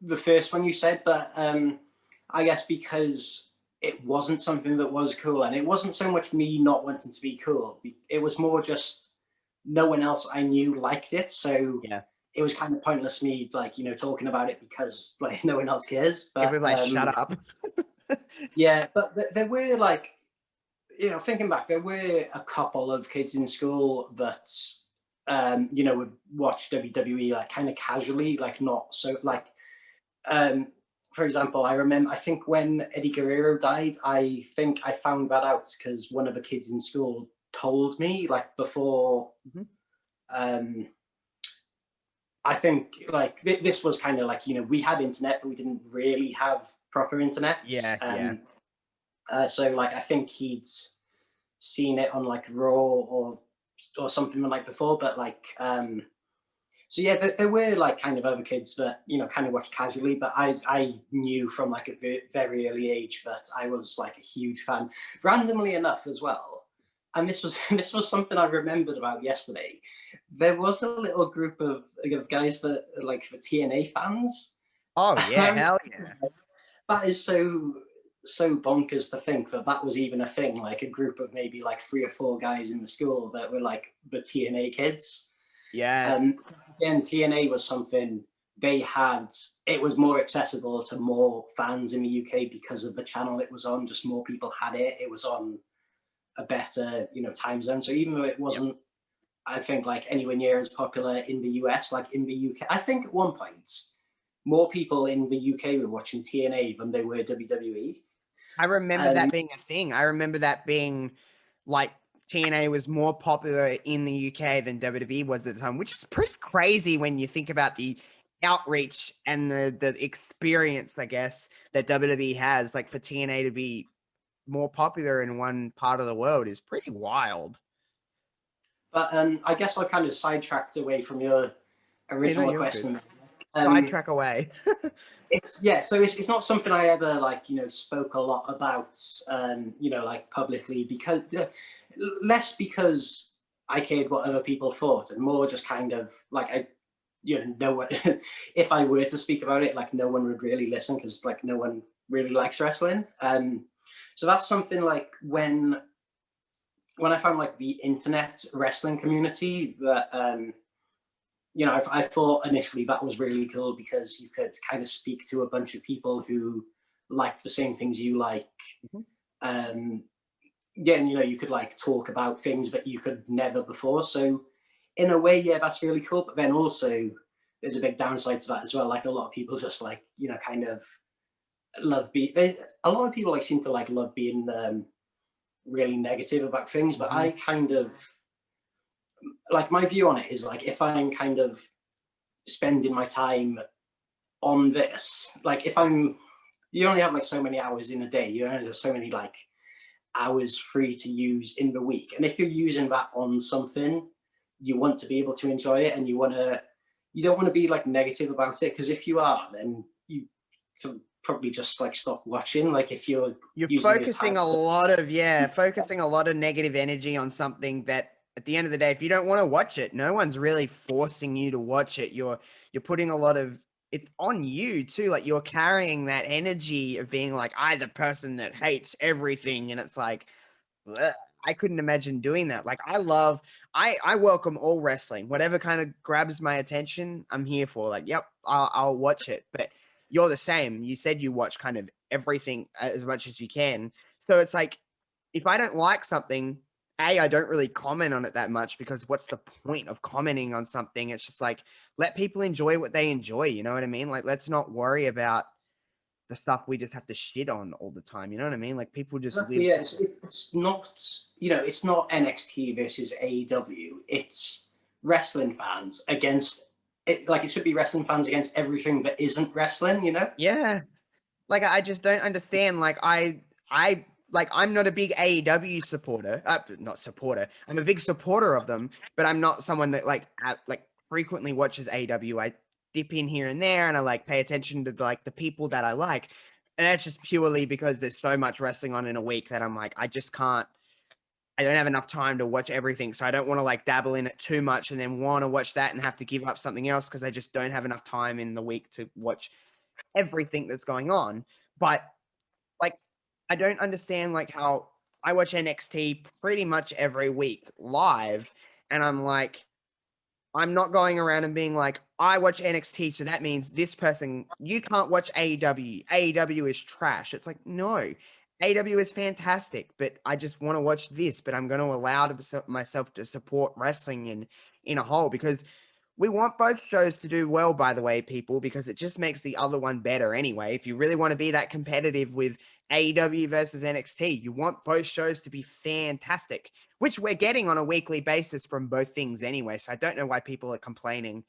the first one you said, but I guess because it wasn't something that was cool, and it wasn't so much me not wanting to be cool. It was more just no one else I knew liked it, so Yeah. it was kind of pointless me like talking about it because like no one else cares. But Everybody, like, shut up. yeah, but there were like thinking back, there were a couple of kids in school that would watch WWE like kind of casually, like not so like um for example, I think when Eddie Guerrero died, I think I found that out because one of the kids in school told me like before. Mhm. um I think like this was kind of like we had internet, but we didn't really have proper internet. Yeah, yeah. So like I think he'd seen it on like Raw or something like before, but like so yeah, there were like kind of other kids that kind of watched casually, but I knew from like a very early age that I was like a huge fan. Randomly enough, as well, and this was this was something I remembered about yesterday. There was a little group of guys that like for TNA fans, Oh, and yeah, I was hell yeah. that is so bonkers to think that that was even a thing. Like a group of maybe like 3 or 4 guys in the school that were like the TNA kids. Yes. Um, Again, TNA was something they had. It was more accessible to more fans in the UK because of the channel it was on. Just more people had it. It was on a better, time zone. So even though it Yep. wasn't, I think like anywhere near as popular in the US, like in the UK, I think at one point more people in the UK were watching TNA than they were WWE. I remember Um, that being a thing. I remember that being like TNA was more popular in the UK than WWE was at the time, which is pretty crazy when you think about the outreach and the experience, I guess, that WWE has. Like for TNA to be more popular in one part of the world is pretty wild. but I guess I kind of sidetracked away from your You know, original you're good. question. Um, Sidetrack away. it's yeah, so it's not something I ever like spoke a lot about like publicly because less because I cared what other people thought and more just kind of like I know what if I were to speak about it, like no one would really listen because like no one really likes wrestling. So that's something like when I found like the internet wrestling community that I thought initially that was really cool because you could kind of speak to a bunch of people who liked the same things you like. Mhm. Um, yeah, and you could like talk about things that you could never before. So in a way, yeah, that's really cool. But then also there's a big downside to that as well. Like a lot of people just like kind of love being. A lot of people like seem to like love being really negative about things, but Mhm. I kind of like my view on it is like if I'm kind of spending my time on this, like if you only have like so many hours in a day, you only have so many like hours free to use in the week, and if you're using that on something, you want to be able to enjoy it, and you don't want to be like negative about it, because if you are, then you should probably just like stop watching, like if you're You're using your time to. focusing a lot of negative energy on something that at the end of the day, if you don't want to watch it, no one's really forcing you to watch it. You're putting a lot of it's on you too. Like you're carrying that energy of being like, I the person that hates everything. And it's like, bleh, I couldn't imagine doing that. Like I welcome all wrestling. Whatever kind of grabs my attention, I'm here for. Like, yep, I'll watch it. But you're the same. You said you watch kind of everything as much as you can. So it's like if I don't like something, I don't really comment on it that much because what's the point of commenting on something? It's just like let people enjoy what they enjoy. You know what I mean? Like let's not worry about the stuff we just have to shit on all the time. You know what I mean? Like people just live. Exactly, yeah. It's not, it's not NXT versus AEW. It's wrestling fans against it. Like it should be wrestling fans against everything that isn't wrestling. Yeah. Like I just don't understand. I like I'm not a big AEW supporter. Not supporter. I'm a big supporter of them, but I'm not someone that like frequently watches AEW. I dip in here and there, and I like pay attention to like the people that I like, and that's just purely because there's so much wrestling on in a week that I'm like I just can't. I don't have enough time to watch everything, so I don't want to like dabble in it too much and then want to watch that and have to give up something else because I just don't have enough time in the week to watch everything that's going on. But like I don't understand like how I watch NXT pretty much every week live, and I'm like, I'm not going around and being like, I watch NXT, so that means this person, you can't watch AEW. AEW is trash. It's like, no, AEW is fantastic, but I just want to watch this, but I'm going to allow myself to support wrestling in a whole, because we want both shows to do well, by the way, people, because it just makes the other one better anyway. If you really want to be that competitive with AEW versus NXT, you want both shows to be fantastic, which we're getting on a weekly basis from both things anyway. So I don't know why people are complaining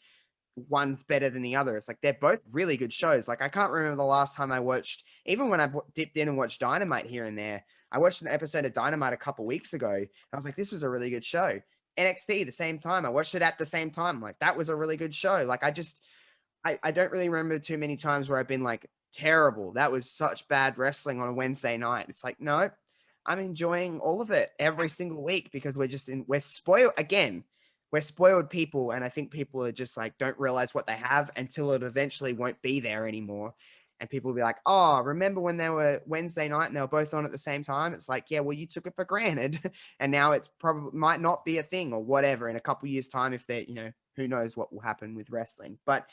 one's better than the other. It's like they're both really good shows. Like I can't remember the last time I watched, even when I've dipped in and watched Dynamite here and there, I watched an episode of Dynamite a couple weeks ago. And I was like, this was a really good show. NXT the same time. I watched it at the same time. Like that was a really good show. Like I don't really remember too many times where I've been like, terrible. That was such bad wrestling on a Wednesday night. It's like, no, I'm enjoying all of it every single week because we're spoiled again. We're spoiled people. And I think people are just like, don't realize what they have until it eventually won't be there anymore. And people will be like, oh, remember when they were Wednesday night and they were both on at the same time? It's like, yeah, well, you took it for granted. And now it probably might not be a thing or whatever in a couple years time, if they, who knows what will happen with wrestling. But,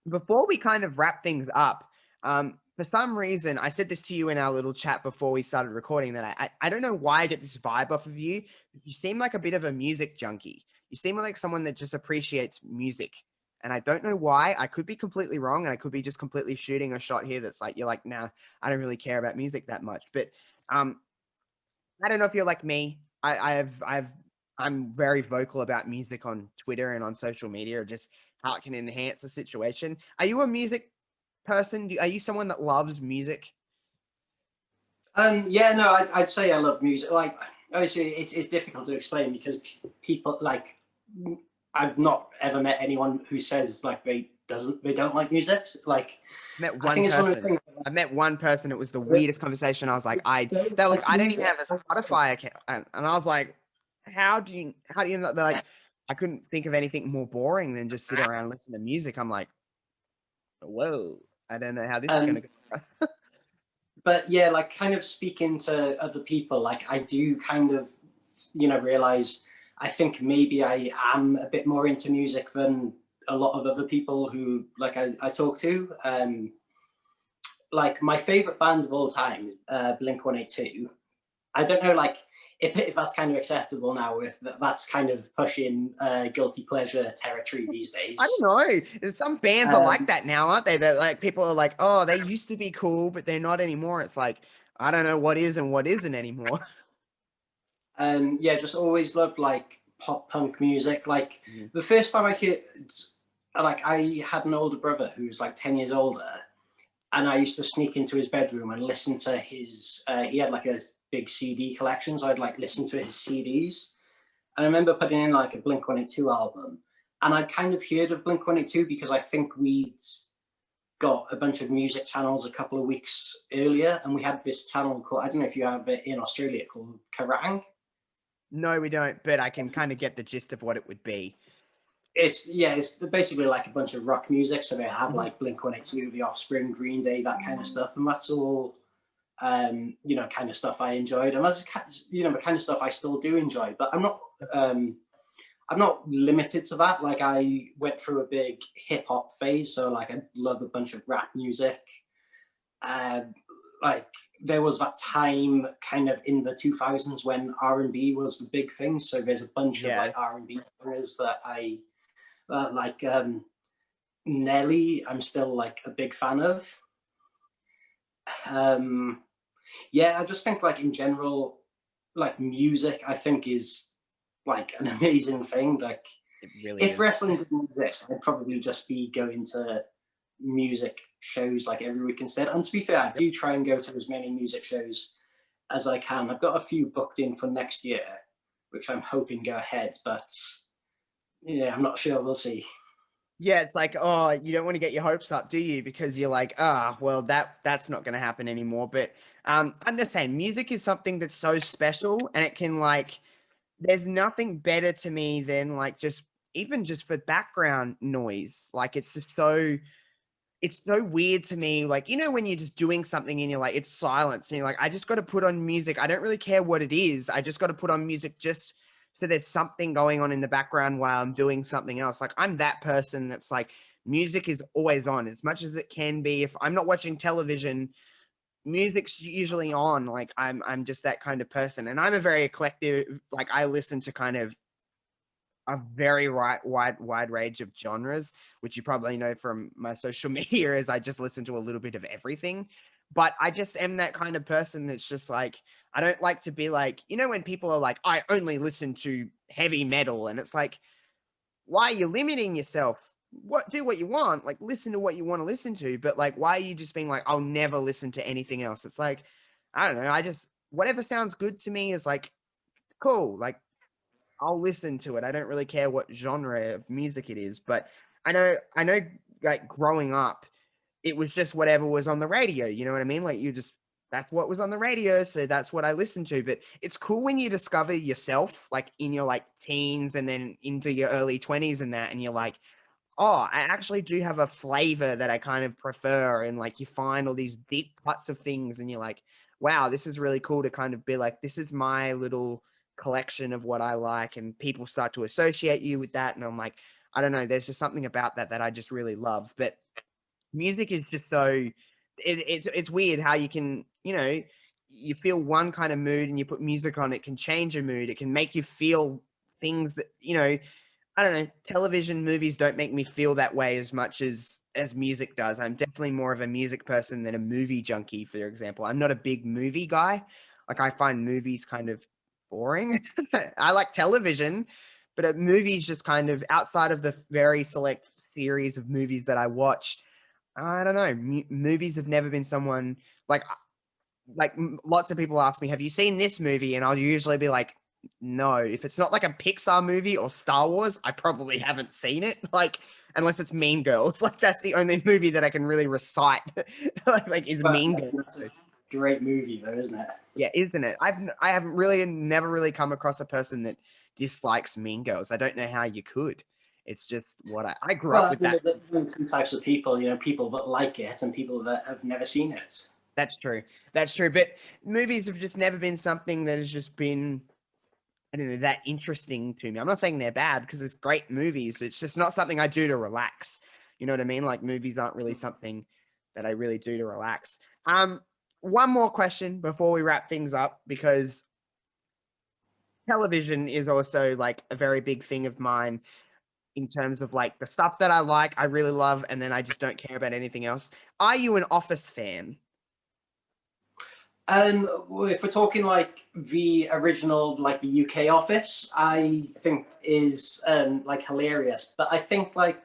before we kind of wrap things up, for some reason, I said this to you in our little chat before we started recording that I don't know why I get this vibe off of you. You seem like a bit of a music junkie. You seem like someone that just appreciates music. And I don't know why. I could be completely wrong, and I could be just completely shooting a shot here that's like, you're like, nah, I don't really care about music that much. But um, I don't know if you're like me. I'm very vocal about music on Twitter and on social media, just how it can enhance the situation. Are you a music person? Are you someone that loves music? Yeah, no, I'd say I love music. Like, obviously, it's difficult to explain because people like I've not ever met anyone who says like they don't like music. Like, Met I one think it's one of the person. things. I met one person. It was the That weirdest conversation. I was like, don't they're like, like I don't even music. have a Spotify account, and I was like, how do you know? They're like, I couldn't think of anything more boring than just sit around and listen to music. I'm like, whoa, I don't know how this is going to Um, go for us. but yeah, like kind of speaking to other people, like I do kind of, realize I think maybe I am a bit more into music than a lot of other people who like I talk to. Like my favorite band of all time, Blink 182. I don't know, like if that's kind of acceptable now. If that's kind of pushing guilty pleasure territory these I don't days. know. There's some bands are like Um, that now, aren't they? That like people are like, oh, they used to be cool, but they're not anymore. It's like I don't know what is and what isn't anymore. yeah, just always loved like pop punk music. Like Mhm. the first time I could, like I had an older brother who was like 10 years older, and I used to sneak into his bedroom and listen to his. He had like a big CD collection, so I'd like listen to his CDs. And I remember putting in like a Blink 182 album, and I'd kind of heard of Blink 182 because I think we'd got a bunch of music channels a couple of weeks earlier, and we had this channel called, I don't know if you have it in Australia, called Kerrang. No, we don't, but I can kind of get the gist of what it would be. It's basically like a bunch of rock music. So they have Mhm. like Blink 182, The Offspring, Green Day, that kind of stuff, and that's all kind of stuff I enjoyed, and that's the kind of stuff I still do enjoy. But I'm not limited to that. Like I went through a big hip hop phase, so like I love a bunch of rap music. Um, like there was that time kind of in the 2000s when R&B was the big thing. So there's a bunch of like Yes. R&B genres that I like. Nelly, I'm still like a big fan of. Um, yeah, I just think like in general, like music, I think is like an amazing thing. Like It really if is. wrestling didn't exist, I'd probably just be going to music shows like every week instead. And to be fair, I Yep. do try and go to as many music shows as I can. I've got a few booked in for next year, which I'm hoping go ahead, but yeah, I'm not sure. We'll see. Yeah, it's like, oh, you don't want to get your hopes up, do you? Because you're like, ah, well, that's not going to happen anymore. But I'm just saying, music is something that's so special, and it can like, there's nothing better to me than like just even just for background noise. Like it's just so it's so weird to me. Like, you know, when you're just doing something and you're like, it's silence and you're like, I just got to put on music. I don't really care what it is. I just got to put on music just so there's something going on in the background while I'm doing something else. Like, I'm that person that's like, music is always on as much as it can be. If I'm not watching television, music's usually on. Like, I'm just that kind of person. And I'm a very eclectic, like, I listen to kind of a very wide range of genres, which you probably know from my social media, is I just listen to a little bit of everything. But I just am that kind of person that's just like, I don't like to be like, you know, when people are like, I only listen to heavy metal, and it's like, why are you limiting yourself? Do what you want, like listen to what you want to listen to, but like, why are you just being like, I'll never listen to anything else? It's like, I don't know, I just, whatever sounds good to me is like cool. Like, I'll listen to it. I don't really care what genre of music it is, but I know like growing up, it was just whatever was on the radio, you know what I mean? Like, you just, that's what was on the radio, so that's what I listened to. But it's cool when you discover yourself like in your like teens and then into your early 20s and that, and you're like, oh, I actually do have a flavor that I kind of prefer. And like, you find all these deep cuts of things and you're like, wow, this is really cool to kind of be like, this is my little collection of what I like. And people start to associate you with that. And I'm like, I don't know, there's just something about that that I just really love. But music is just so, it's weird how you can, you know, you feel one kind of mood and you put music on, it can change your mood. It can make you feel things that, you know, I don't know, television movies don't make me feel that way as much as music does. I'm definitely more of a music person than a movie junkie, for example. I'm not a big movie guy. Like, I find movies kind of boring. I like television, but movies just kind of, outside of the very select series of movies that I watch, I don't know. Movies have never been someone like lots of people ask me, have you seen this movie? And I'll usually be like, no. If it's not like a Pixar movie or Star Wars, I probably haven't seen it. Like, unless it's Mean Girls. Like, that's the only movie that I can really recite. like is But Mean Girls. that's a great movie, though, isn't it? Yeah, isn't it? I haven't really never really come across a person that dislikes Mean Girls. I don't know how you could. It's just what I grew up Well, with that. there are two types of people. People that like it and people that have never seen it. That's true. That's true. But movies have just never been something that has just been, I don't know, that interesting to me. I'm not saying they're bad because it's great movies. It's just not something I do to relax. You know what I mean? Like, movies aren't really something that I really do to relax. One more question before we wrap things up, because television is also like a very big thing of mine in terms of like the stuff that I like, I really love, and then I just don't care about anything else. Are you an Office fan? Well, if we're talking like the original, like the UK Office, I think is like hilarious. But I think like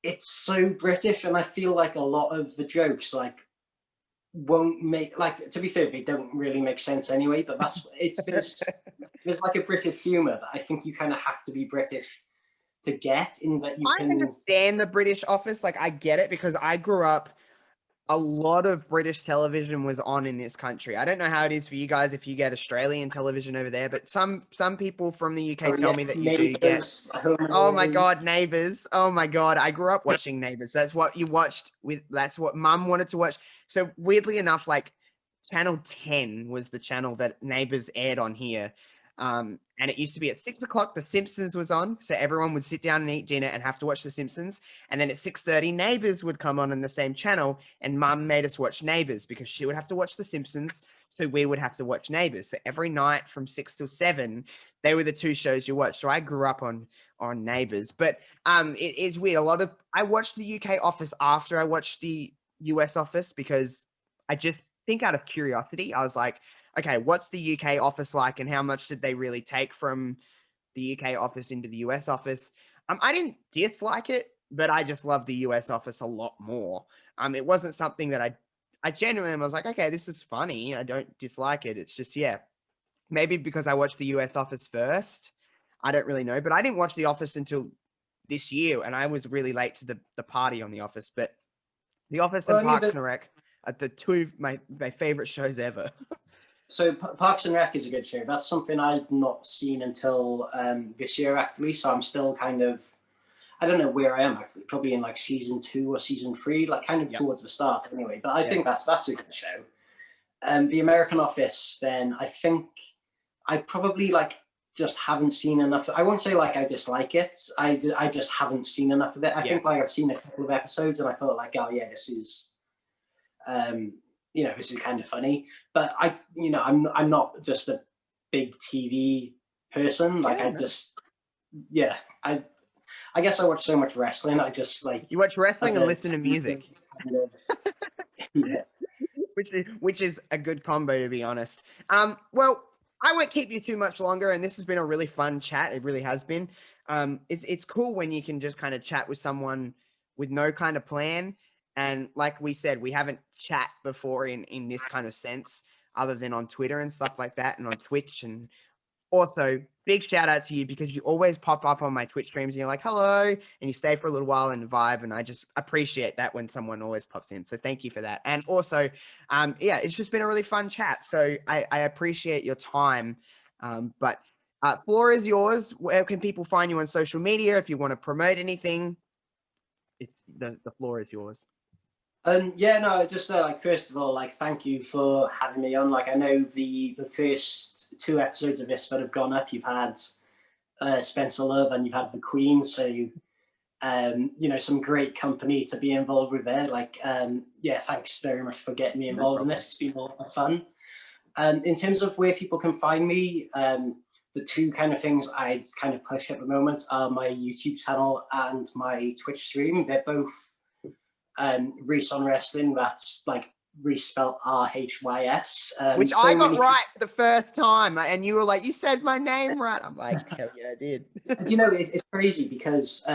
it's so British, and I feel like a lot of the jokes like won't make, like, to be fair, they don't really make sense anyway. But there's like a British humor that I think you kind of have to be British to get, in that you I can. understand the British Office. Like, I get it because I grew up, a lot of British television was on in this country. I don't know how it is for you guys if you get Australian television over there, but some people from the UK Oh tell yeah, me that you do get. Neighbours, Home and Oh my Away. God, Neighbours. Oh my God. I grew up watching Neighbours. That's what you watched with, that's what mum wanted to watch. So weirdly enough, like, Channel 10 was the channel that Neighbours aired on here. And it used to be at 6 o'clock, The Simpsons was on. So everyone would sit down and eat dinner and have to watch The Simpsons. And then at 6:30, Neighbours would come on the same channel. And mum made us watch Neighbours because she would have to watch The Simpsons. So we would have to watch Neighbours. So every night from 6 till 7, they were the two shows you watched. So I grew up on Neighbours. But it is weird. I watched the UK Office after I watched the US Office because I just think, out of curiosity, I was like, okay, what's the UK Office like, and how much did they really take from the UK Office into the US Office? I didn't dislike it, but I just love the US Office a lot more. It wasn't something that I genuinely was like, okay, this is funny. I don't dislike it. It's just, yeah, maybe because I watched the US Office first. I don't really know, but I didn't watch The Office until this year, and I was really late to the party on The Office. But The Office Well, and I mean, Parks and Rec are the two of my favorite shows ever. so Parks and Rec is a good show. That's something I'd not seen until this year, actually. So I'm still kind of, I don't know where I am actually, probably in like season 2 or season 3, like kind of Yep. towards the start anyway. But I Yeah. think that's a good show. The American Office, then I think I probably like just haven't seen enough. I won't say like I dislike it. I just haven't seen enough of it. I Yeah. think like I've seen a couple of episodes and I felt like, oh yeah, this is um, this is kind of funny. But I'm not just a big TV person. Like Yeah, I no. just yeah, I guess I watch so much wrestling. I just like You watch wrestling and other listen to music. kind of, yeah. Which is a good combo, to be honest. Well, I won't keep you too much longer, and this has been a really fun chat. It really has been. It's cool when you can just kind of chat with someone with no kind of plan. And like we said, we haven't chat before in this kind of sense, other than on Twitter and stuff like that, and on Twitch. And also, big shout out to you because you always pop up on my Twitch streams and you're like, hello, and you stay for a little while and vibe. And I just appreciate that when someone always pops in. So thank you for that. And also, it's just been a really fun chat. So I appreciate your time. But floor is yours. Where can people find you on social media if you want to promote anything? It's the floor is yours. No, just like first of all, like thank you for having me on. Like I know the first 2 episodes of this that have gone up, you've had Spencer Love and you've had the Queen, so some great company to be involved with there. Like thanks very much for getting me involved in this. It's been a lot of fun. In terms of where people can find me, the 2 kind of things I'd kind of push at the moment are my YouTube channel and my Twitch stream. They're both RHYS on Wrestling. That's like RHYS spelled RHYS. Which I got right for the first time. And you were like, you said my name right. I'm like, hell yeah, I did. Do you know, it's crazy because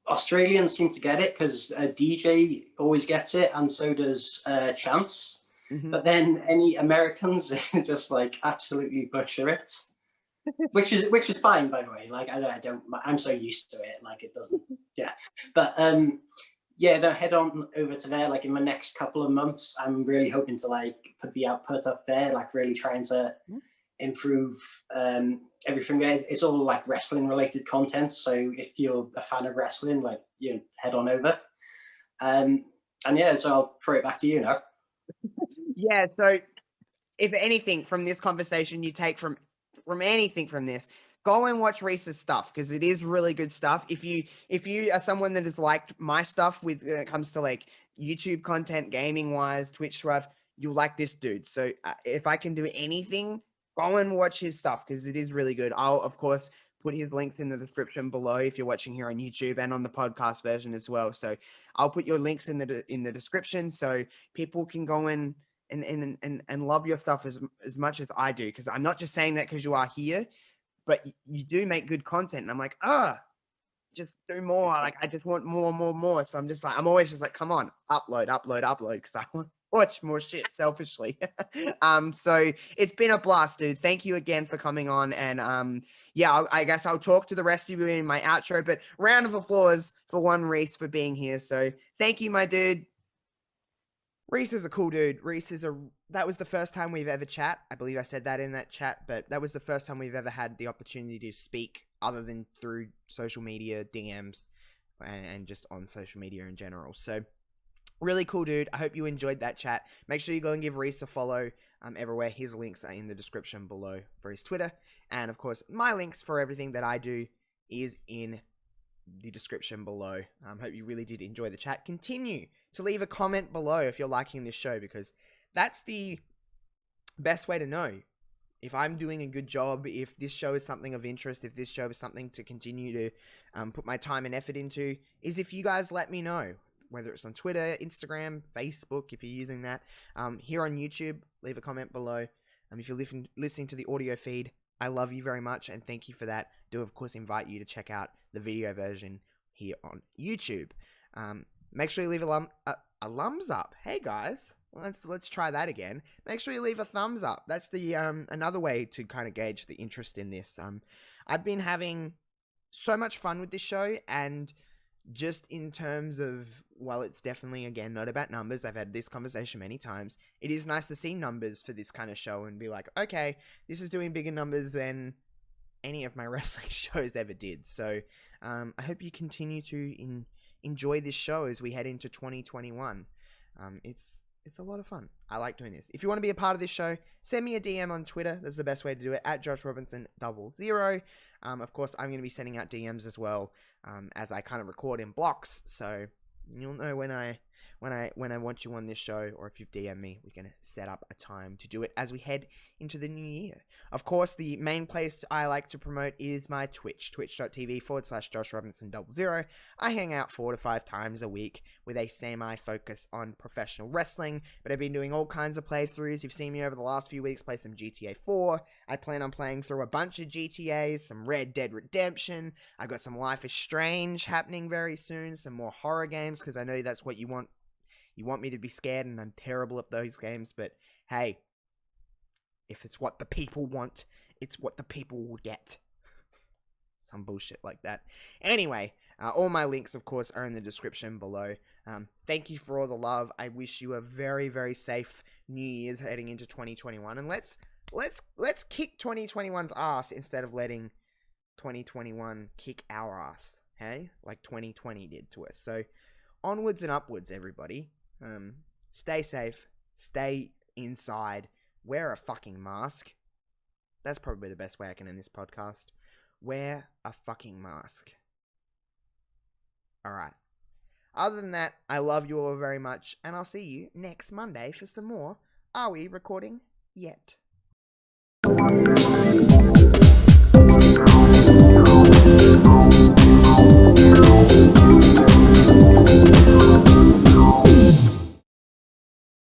Australians seem to get it because DJ always gets it and so does Chance. Mm-hmm. But then any Americans just like absolutely butcher it. which is fine, by the way. Like I'm so used to it. Like it doesn't, yeah. But head on over to there. Like in the next couple of months, I'm really hoping to like put the output up there. Like really trying to improve everything there. It's all like wrestling related content. So if you're a fan of wrestling, like head on over. So I'll throw it back to you now. Yeah. So if anything from this conversation you take from anything from this, go and watch RHYS's stuff because it is really good stuff. If you are someone that has liked my stuff when it comes to like YouTube content, gaming wise, Twitch stuff, you'll like this dude. So if I can do anything, go and watch his stuff because it is really good. I'll of course put his links in the description below if you're watching here on YouTube and on the podcast version as well. So I'll put your links in the description so people can go in and love your stuff as much as I do, because I'm not just saying that because you are here, but you do make good content. And I'm like, just do more. Like I just want more. So I'm always just like, come on, upload, because I want to watch more shit selfishly. So it's been a blast, dude. Thank you again for coming on. And I guess I'll talk to the rest of you in my outro, but round of applause for one RHYS for being here. So thank you, my dude. RHYS is a cool dude. That was the first time we've ever chat. I believe I said that in that chat, but that was the first time we've ever had the opportunity to speak other than through social media, DMs, and just on social media in general. So really cool dude. I hope you enjoyed that chat. Make sure you go and give RHYS a follow everywhere. His links are in the description below for his Twitter. And of course, my links for everything that I do is in the description below. Hope you really did enjoy the chat. Continue to leave a comment below if you're liking this show, because that's the best way to know if I'm doing a good job, if this show is something of interest, if this show is something to continue to put my time and effort into, is if you guys let me know, whether it's on Twitter, Instagram, Facebook, if you're using that, here on YouTube, leave a comment below. If you're listening to the audio feed, I love you very much and thank you for that. Do of course invite you to check out the video version here on YouTube. Make sure you leave a thumbs up. Hey guys, let's try that again. Make sure you leave a thumbs up. That's the another way to kind of gauge the interest in this. I've been having so much fun with this show, and just in terms of, well, it's definitely, again, not about numbers. I've had this conversation many times. It is nice to see numbers for this kind of show and be like, okay, this is doing bigger numbers than any of my wrestling shows ever did. So I hope you continue to enjoy this show as we head into 2021. It's a lot of fun. I like doing this. If you want to be a part of this show, send me a DM on Twitter. That's the best way to do it, at JoshRobinson00. Of course, I'm going to be sending out DMs as well, as I kind of record in blocks. So you'll know when I want you on this show, or if you've DM'd me, we can set up a time to do it as we head into the new year. Of course, the main place I like to promote is my Twitch, twitch.tv/JoshRobinson00. I hang out 4 to 5 times a week with a semi-focus on professional wrestling, but I've been doing all kinds of playthroughs. You've seen me over the last few weeks play some GTA 4. I plan on playing through a bunch of GTAs, some Red Dead Redemption. I've got some Life is Strange happening very soon, some more horror games, because I know that's what you want. You want me to be scared, and I'm terrible at those games, but hey, if it's what the people want, it's what the people will get. Some bullshit like that. Anyway, all my links, of course, are in the description below. Thank you for all the love. I wish you a very, very safe New Year's heading into 2021, and let's kick 2021's ass instead of letting 2021 kick our ass, hey? Like 2020 did to us. So, onwards and upwards, everybody. Stay safe, stay inside, wear a fucking mask. That's probably the best way I can end this podcast. Wear a fucking mask. Alright. Other than that, I love you all very much, and I'll see you next Monday for some more Are We Recording Yet?